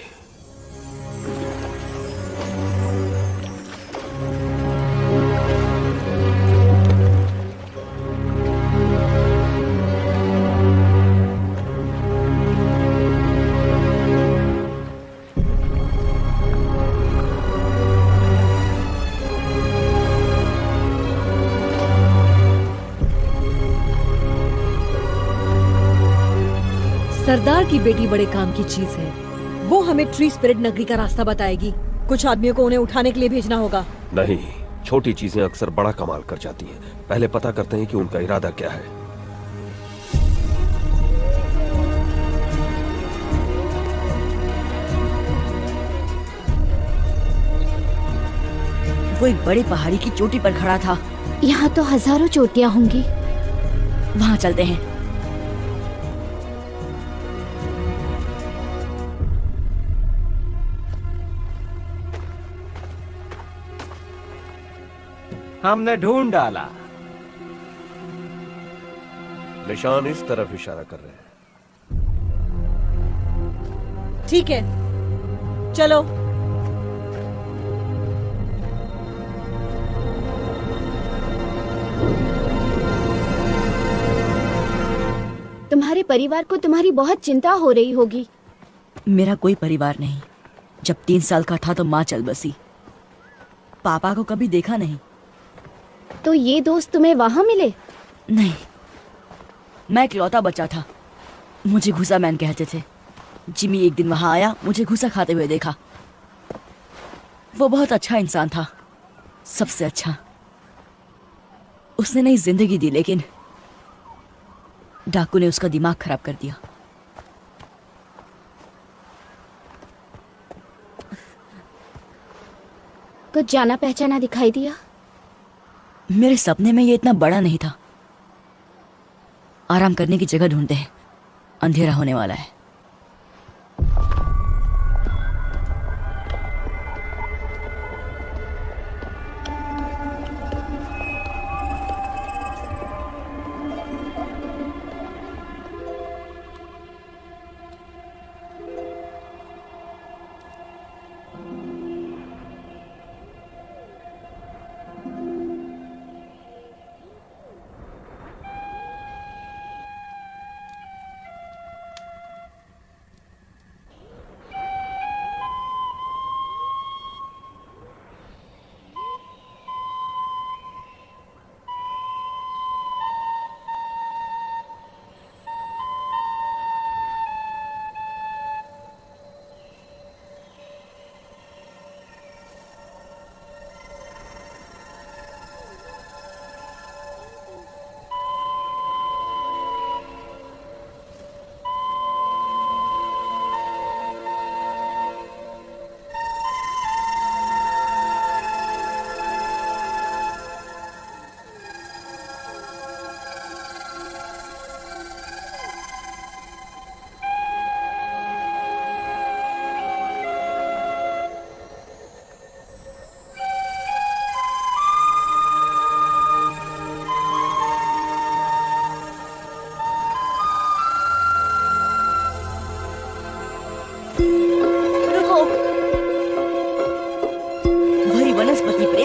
सरदार की बेटी बड़े काम की चीज है। वो हमें ट्री स्पिरिट नगरी का रास्ता बताएगी। कुछ आदमियों को उन्हें उठाने के लिए भेजना होगा। नहीं, छोटी चीजें अक्सर बड़ा कमाल कर जाती हैं। पहले पता करते हैं कि उनका इरादा क्या है। वो एक बड़ी पहाड़ी की चोटी पर खड़ा था। यहाँ तो हजारों चोटियाँ होंगी। वहाँ चलते हैं। हमने ढूंढ डाला। निशान इस तरफ इशारा कर रहे हैं। ठीक है, चलो। तुम्हारे परिवार को तुम्हारी बहुत चिंता हो रही होगी। मेरा कोई परिवार नहीं। जब 3 साल का था तो माँ चल बसी। पापा को कभी देखा नहीं। तो ये दोस्त तुम्हें वहां मिले? नहीं, मैं इकलौता बच्चा था। मुझे घुसा मैन कहते थे। जिमी एक दिन वहां आया, मुझे घुसा खाते हुए देखा। वो बहुत अच्छा इंसान था, सबसे अच्छा। उसने नई जिंदगी दी, लेकिन डाकू ने उसका दिमाग खराब कर दिया। कुछ जाना पहचाना दिखाई दिया? मेरे सपने में ये इतना बड़ा नहीं था। आराम करने की जगह ढूंढते हैं, अंधेरा होने वाला है।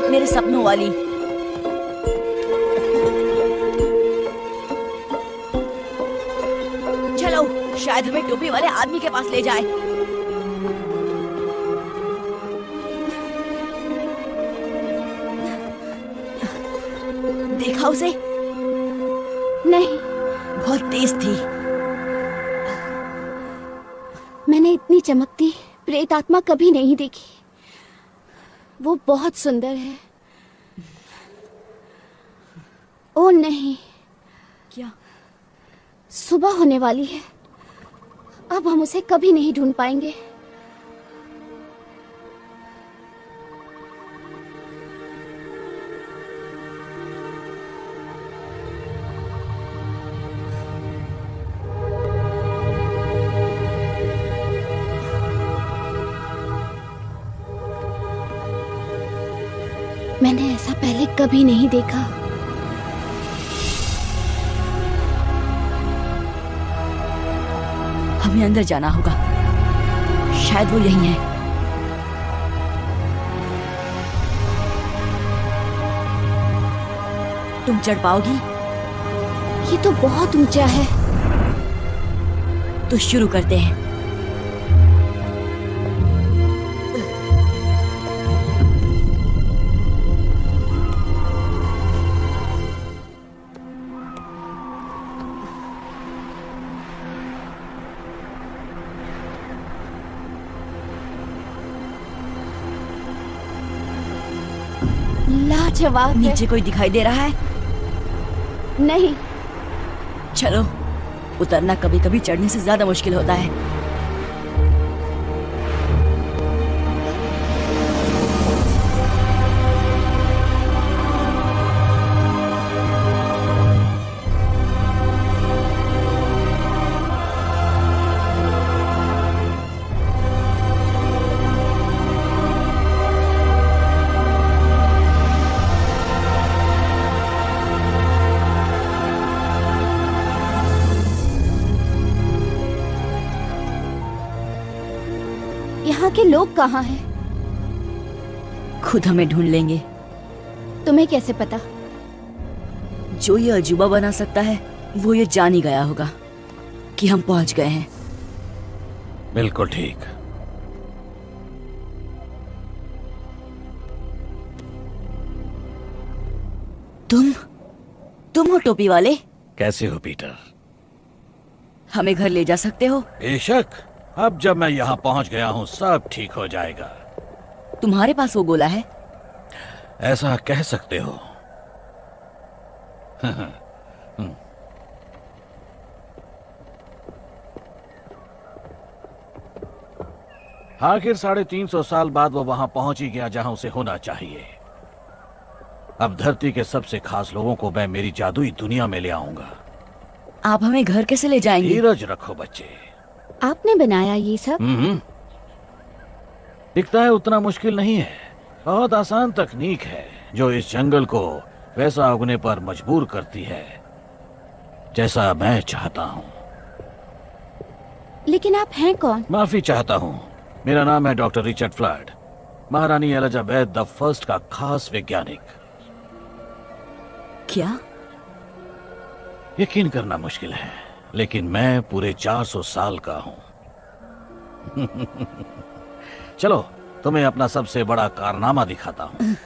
मेरे सपनों वाली। चलो, शायद हमें टोपी वाले आदमी के पास ले जाए। देखा उसे? नहीं। बहुत तेज थी। मैंने इतनी चमकती प्रेत आत्मा कभी नहीं देखी। वो बहुत सुंदर है। ओ नहीं। क्या? सुबह होने वाली है। अब हम उसे कभी नहीं ढूंढ पाएंगे। मैंने ऐसा पहले कभी नहीं देखा। हमें अंदर जाना होगा, शायद वो यहीं है। तुम चढ़ पाओगी? ये तो बहुत ऊंचा है। तो शुरू करते हैं। लाजवाब। नीचे कोई दिखाई दे रहा है? नहीं। चलो, उतरना कभी कभी चढ़ने से ज्यादा मुश्किल होता है। के लोग कहाँ हैं? खुद हमें ढूंढ लेंगे। तुम्हें कैसे पता? जो ये अजूबा बना सकता है वो ये जान ही गया होगा कि हम पहुंच गए हैं। बिल्कुल ठीक। तुम हो टोपी वाले? कैसे हो पीटर? हमें घर ले जा सकते हो? बेशक। अब जब मैं यहाँ पहुँच गया हूँ सब ठीक हो जाएगा। तुम्हारे पास वो गोला है? ऐसा कह सकते हो। आखिर 350 साल बाद वो वहां पहुंच ही गया जहां उसे होना चाहिए। अब धरती के सबसे खास लोगों को मैं मेरी जादुई दुनिया में ले आऊंगा। आप हमें घर कैसे ले जाएंगे? धीरज रखो बच्चे। आपने बनाया ये सब? दिखता है उतना मुश्किल नहीं है। बहुत आसान तकनीक है जो इस जंगल को वैसा उगने पर मजबूर करती है जैसा मैं चाहता हूँ। लेकिन आप हैं कौन? माफी चाहता हूँ। मेरा नाम है डॉक्टर रिचर्ड फ्लड, महारानी एलिजाबेथ द फर्स्ट का खास वैज्ञानिक। क्या? यकीन करना मुश्किल है लेकिन मैं पूरे 400 साल का हूँ। चलो तुम्हें अपना सबसे बड़ा कारनामा दिखाता हूँ।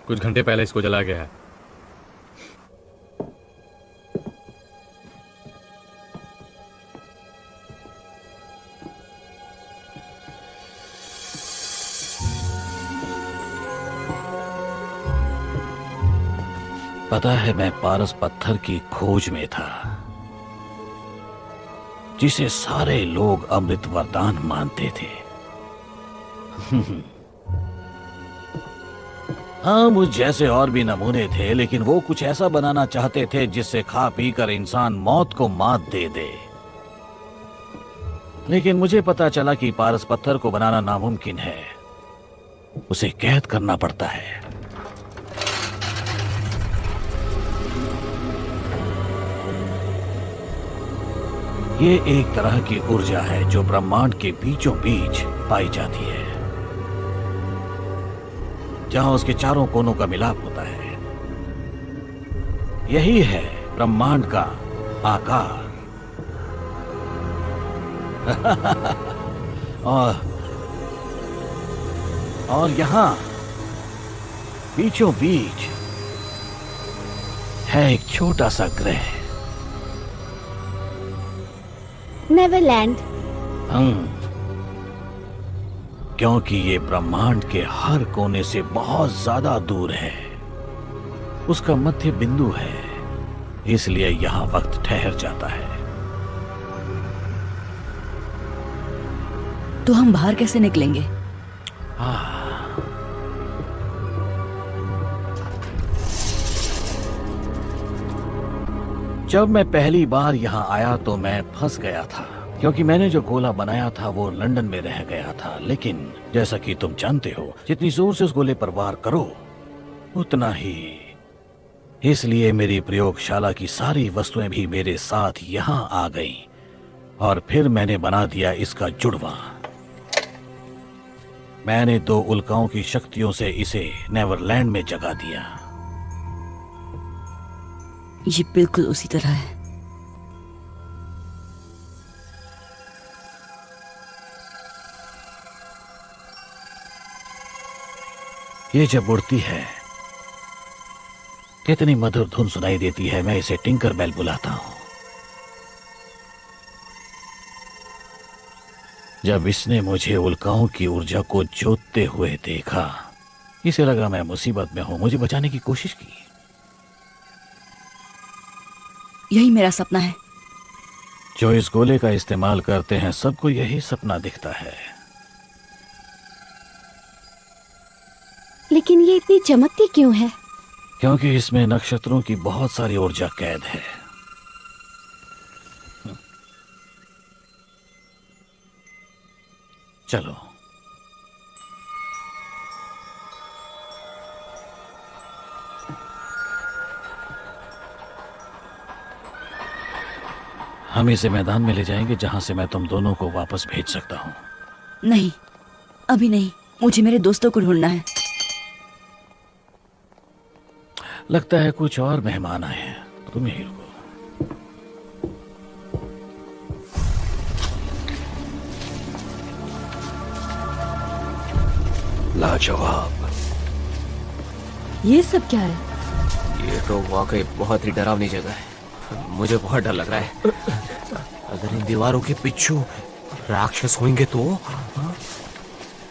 कुछ घंटे पहले इसको जला गया है। पता है मैं पारस पत्थर की खोज में था जिसे सारे लोग अमृत वरदान मानते थे। हाँ, मुझ जैसे और भी नमूने थे लेकिन वो कुछ ऐसा बनाना चाहते थे जिससे खा पी कर इंसान मौत को मात दे दे। लेकिन मुझे पता चला कि पारस पत्थर को बनाना नामुमकिन है, उसे कैद करना पड़ता है। ये एक तरह की ऊर्जा है जो ब्रह्मांड के बीचों बीच पाई जाती है, जहां उसके चारों कोनों का मिलाप होता है। यही है ब्रह्मांड का आकार। और यहां बीचों बीच है एक छोटा सा ग्रह। नेवरलैंड। क्योंकि ये ब्रह्मांड के हर कोने से बहुत ज्यादा दूर है, उसका मध्य बिंदु है, इसलिए यहां वक्त ठहर जाता है। तो हम बाहर कैसे निकलेंगे? जब मैं पहली बार यहाँ आया तो मैं फंस गया था क्योंकि मैंने जो गोला बनाया था वो लंदन में रह गया था। लेकिन जैसा कि तुम जानते हो, जितनी जोर से उस गोले पर वार करो उतना ही। इसलिए मेरी प्रयोगशाला की सारी वस्तुएं भी मेरे साथ यहाँ आ गईं और फिर मैंने बना दिया इसका जुड़वा। मैंने 2 उल्काओं की शक्तियों से इसे नेवरलैंड में जगा दिया। ये बिल्कुल उसी तरह है। ये जब उड़ती है कितनी मधुर धुन सुनाई देती है। मैं इसे टिंकर बेल बुलाता हूं। जब इसने मुझे उल्काओं की ऊर्जा को जोतते हुए देखा, इसे लगा मैं मुसीबत में हूं, मुझे बचाने की कोशिश की। यही मेरा सपना है। जो इस गोले का इस्तेमाल करते हैं सबको यही सपना दिखता है। लेकिन ये इतनी चमकती क्यों है? क्योंकि इसमें नक्षत्रों की बहुत सारी ऊर्जा कैद है। चलो हम इसे मैदान में ले जाएंगे जहां से मैं तुम दोनों को वापस भेज सकता हूँ। नहीं, अभी नहीं, मुझे मेरे दोस्तों को ढूंढना है। लगता है कुछ और मेहमान आए हैं, तुम यहीं रुको। लाजवाब। ये सब क्या है? ये तो वाकई बहुत ही डरावनी जगह है। मुझे बहुत डर लग रहा है। अगर इन दीवारों के पीछे राक्षस होंगे तो?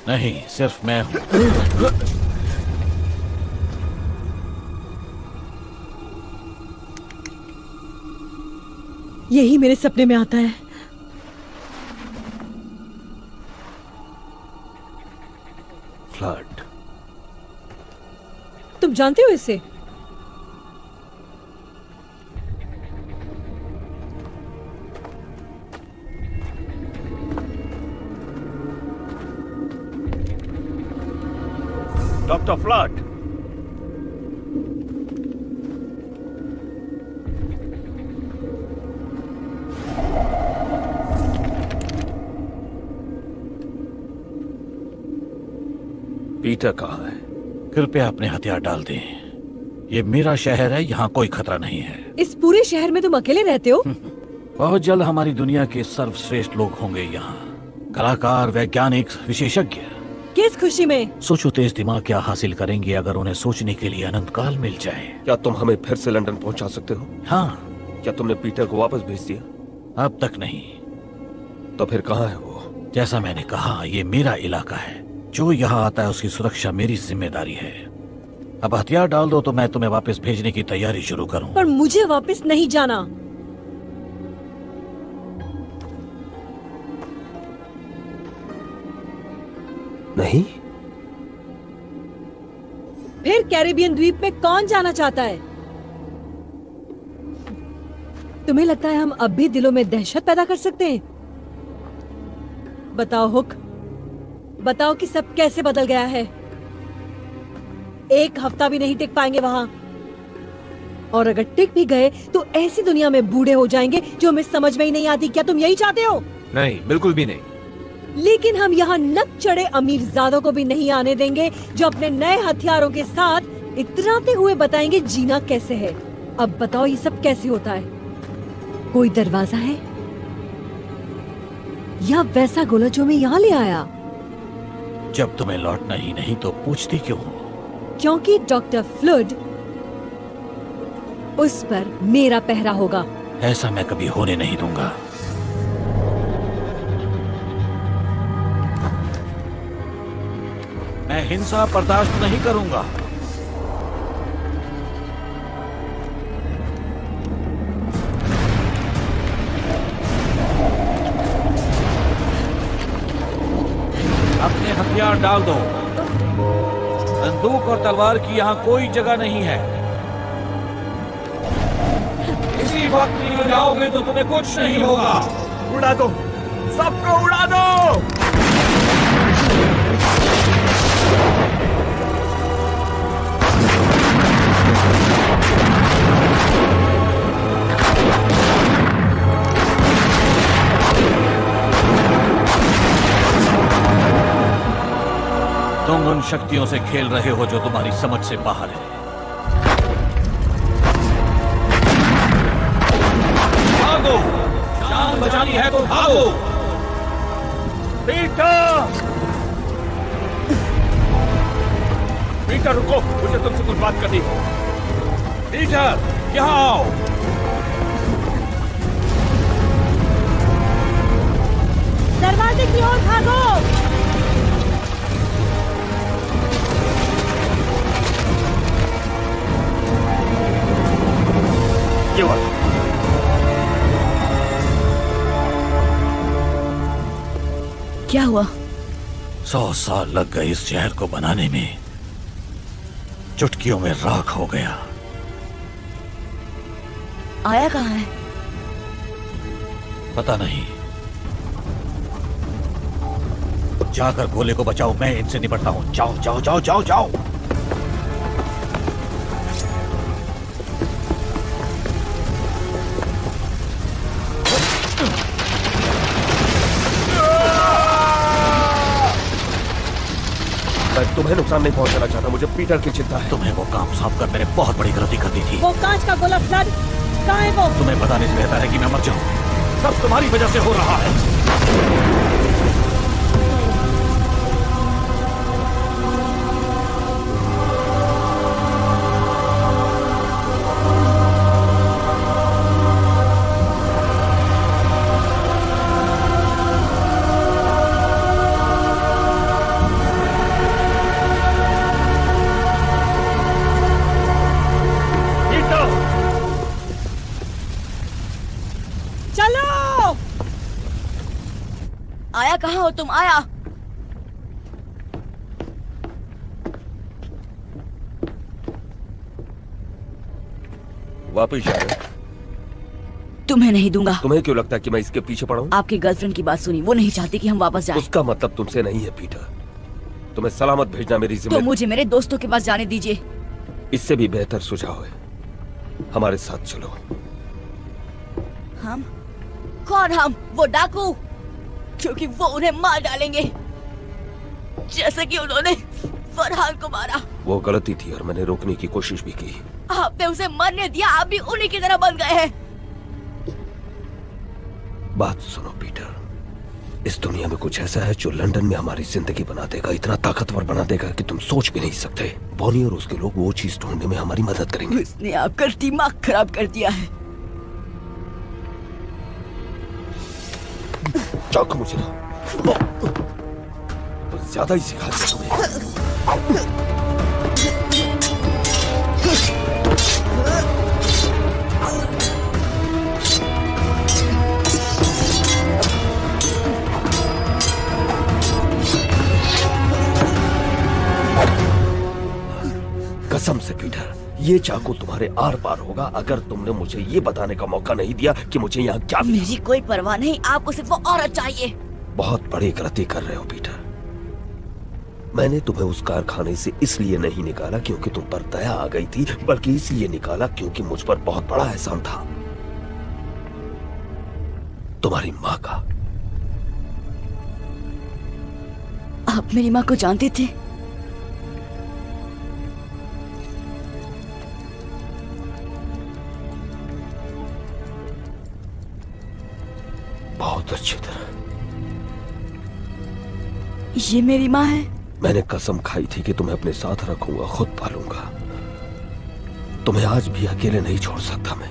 नहीं, सिर्फ मैं हूं। यही मेरे सपने में आता है। फ्लड। तुम जानते हो इसे? डॉक्टर फ्लड, पीटर कहाँ है? कृपया अपने हथियार डाल दें। ये मेरा शहर है, यहाँ कोई खतरा नहीं है। इस पूरे शहर में तुम अकेले रहते हो? बहुत जल्द हमारी दुनिया के सर्वश्रेष्ठ लोग होंगे यहाँ। कलाकार, वैज्ञानिक, विशेषज्ञ। किस खुशी में? सोचो तेज दिमाग क्या हासिल करेंगे अगर उन्हें सोचने के लिए अनंत काल मिल जाए। क्या तुम हमें फिर से लंदन पहुंचा सकते हो? हाँ। क्या तुमने पीटर को वापस भेज दिया? अब तक नहीं। तो फिर कहाँ है वो? जैसा मैंने कहा, ये मेरा इलाका है। जो यहाँ आता है उसकी सुरक्षा मेरी जिम्मेदारी है। अब हथियार डाल दो तो मैं तुम्हें वापस भेजने की तैयारी शुरू करूं। पर मुझे वापस नहीं जाना। नहीं? फिर कैरिबियन द्वीप में कौन जाना चाहता है? तुम्हें लगता है हम अब भी दिलों में दहशत पैदा कर सकते हैं? बताओ हुक, बताओ कि सब कैसे बदल गया है। एक हफ्ता भी नहीं टिक पाएंगे वहां, और अगर टिक भी गए तो ऐसी दुनिया में बूढ़े हो जाएंगे जो हमें समझ में ही नहीं आती। क्या तुम यही चाहते हो? नहीं, बिल्कुल भी नहीं। लेकिन हम यहाँ नक चढ़े अमीरजादों को भी नहीं आने देंगे जो अपने नए हथियारों के साथ इतराते हुए बताएंगे जीना कैसे है। अब बताओ ये सब कैसे होता है? कोई दरवाजा है या वैसा गोला जो मैं यहाँ ले आया? जब तुम्हें लौटना ही नहीं तो पूछती क्यों हो? क्योंकि डॉक्टर फ्लड, उस पर मेरा पहरा होगा। ऐसा मैं कभी होने नहीं दूंगा। मैं हिंसा बर्दाश्त नहीं करूंगा। अपने हथियार डाल दो। बंदूक और तलवार की यहाँ कोई जगह नहीं है। इसी वक्त निकल जाओगे तो तुम्हें कुछ नहीं होगा। उड़ा दो, सबको उड़ा दो। तुम उन शक्तियों से खेल रहे हो जो तुम्हारी समझ से बाहर है। भागो, जान बचानी है तो भागो। पीटर, पीटर रुको, मुझे तुमसे कुछ बात करनी है। पीटर, यहाँ आओ। दरवाजे की ओर भागो। क्या हुआ? 100 साल लग गए इस शहर को बनाने में, चुटकियों में राख हो गया। आया कहाँ है? पता नहीं। जाकर गोले को बचाओ, मैं इनसे निपटता हूं। जाओ जाओ जाओ जाओ जाओ। मैं तुम्हें नुकसान नहीं पहुंचाना चाहता, मुझे पीटर की चिंता है। तुम्हें वो काम सौंप कर मैंने बहुत बड़ी गलती कर दी थी। वो कांच का गोला फ्लड कहाँ है वो? तुम्हें बताने से बेहतर है कि मैं मर जाऊं। सब तुम्हारी वजह से हो रहा है। आया कहाँ हो तुम? आया वापस जा रहे? तुम्हें नहीं दूंगा। तुम्हें क्यों लगता है कि मैं इसके पीछे पड़ा हूँ? आपकी गर्लफ्रेंड की बात सुनी, वो नहीं चाहती कि हम वापस जाएं। उसका मतलब तुमसे नहीं है पीटर। तुम्हें सलामत भेजना मेरी तो जिम्मेदारी। मुझे मेरे दोस्तों के पास जाने दीजिए। इससे भी बेहतर सुझाव है, हमारे साथ चलो। हम? कौन हम? वो डाकू, क्योंकि वो उन्हें मार डालेंगे जैसे कि उन्होंने फरहान को मारा। वो गलती थी और मैंने रोकने की कोशिश भी की। आपने उसे मरने दिया, आप भी उन्हीं की तरह बन गए हैं। बात सुनो पीटर, इस दुनिया में कुछ ऐसा है जो लंदन में हमारी जिंदगी बना देगा, इतना ताकतवर बना देगा कि तुम सोच भी नहीं सकते। बॉनी और उसके लोग वो चीज ढूंढने में हमारी मदद करेंगे। उसने आपका दिमाग खराब कर दिया है। चाकू मुझे दो। तो ज्यादा ही सिखा दिया तुम्हें। कसम से पीटर, ये चाकू तुम्हारे आर पार होगा अगर तुमने मुझे ये बताने का मौका नहीं दिया कि मुझे यहाँ क्या मिला। मेरी कोई परवाह नहीं, आपको सिर्फ वो औरत चाहिए। बहुत बड़ी गलती कर रहे हो पीटर। मैंने तुम्हें उस कारखाने से इसलिए नहीं निकाला क्योंकि तुम पर दया आ गई थी, बल्कि इसलिए निकाला क्योंकि मुझ पर बहुत बड़ा एहसान था, तुम्हारी माँ का। आप मेरी माँ को जानते थे? बहुत अच्छी तरह। ये मेरी माँ है। मैंने कसम खाई थी कि तुम्हें अपने साथ रखूंगा, खुद पालूंगा। तुम्हें आज भी अकेले नहीं छोड़ सकता मैं।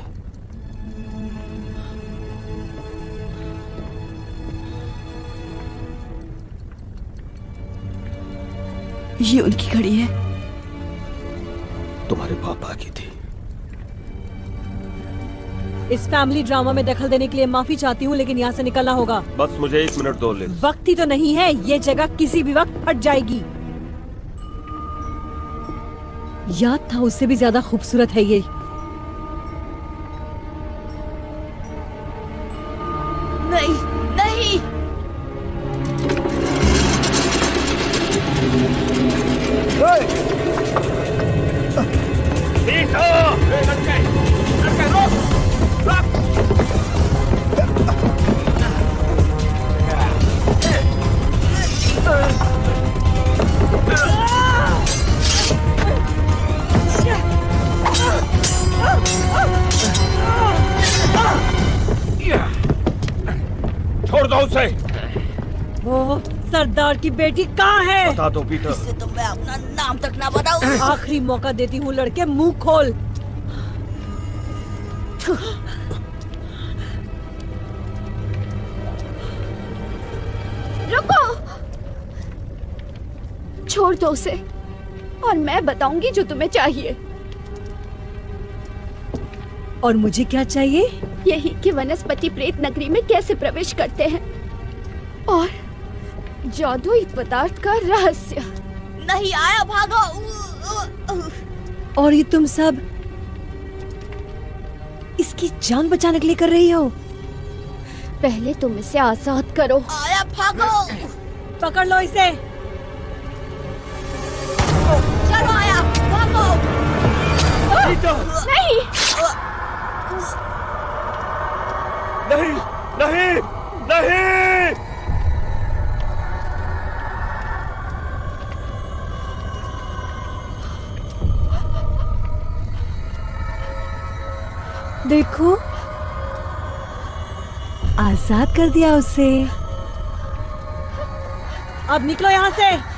ये उनकी घड़ी है। तुम्हारे पापा की थी। इस फैमिली ड्रामा में दखल देने के लिए माफी चाहती हूँ, लेकिन यहाँ से निकलना होगा। बस मुझे 1 मिनट दो। लिज, वक्त ही तो नहीं है, ये जगह किसी भी वक्त फट जाएगी। याद था उससे भी ज्यादा खूबसूरत है ये। नहीं नहीं, छोड़ दो उसे। वो सरदार की बेटी कहाँ है? बता दो पीटर। इससे तो मैं अपना नाम तक ना बताऊं। आखिरी मौका देती हूँ लड़के, मुंह खोल। रुको, छोड़ दो उसे और मैं बताऊंगी जो तुम्हें चाहिए। और मुझे क्या चाहिए? यही कि वनस्पति प्रेत नगरी में कैसे प्रवेश करते हैं और जादुई पदार्थ का रहस्य। नहीं आया, भागो। और ये तुम सब इसकी जान बचाने के लिए कर रही हो? पहले तुम इसे आजाद करो। आया, भागो। पकड़ लो इसे। चलो आया, भागो। नहीं, नहीं, नहीं नहीं। देखो, आजाद कर दिया उसे। अब निकलो यहाँ से।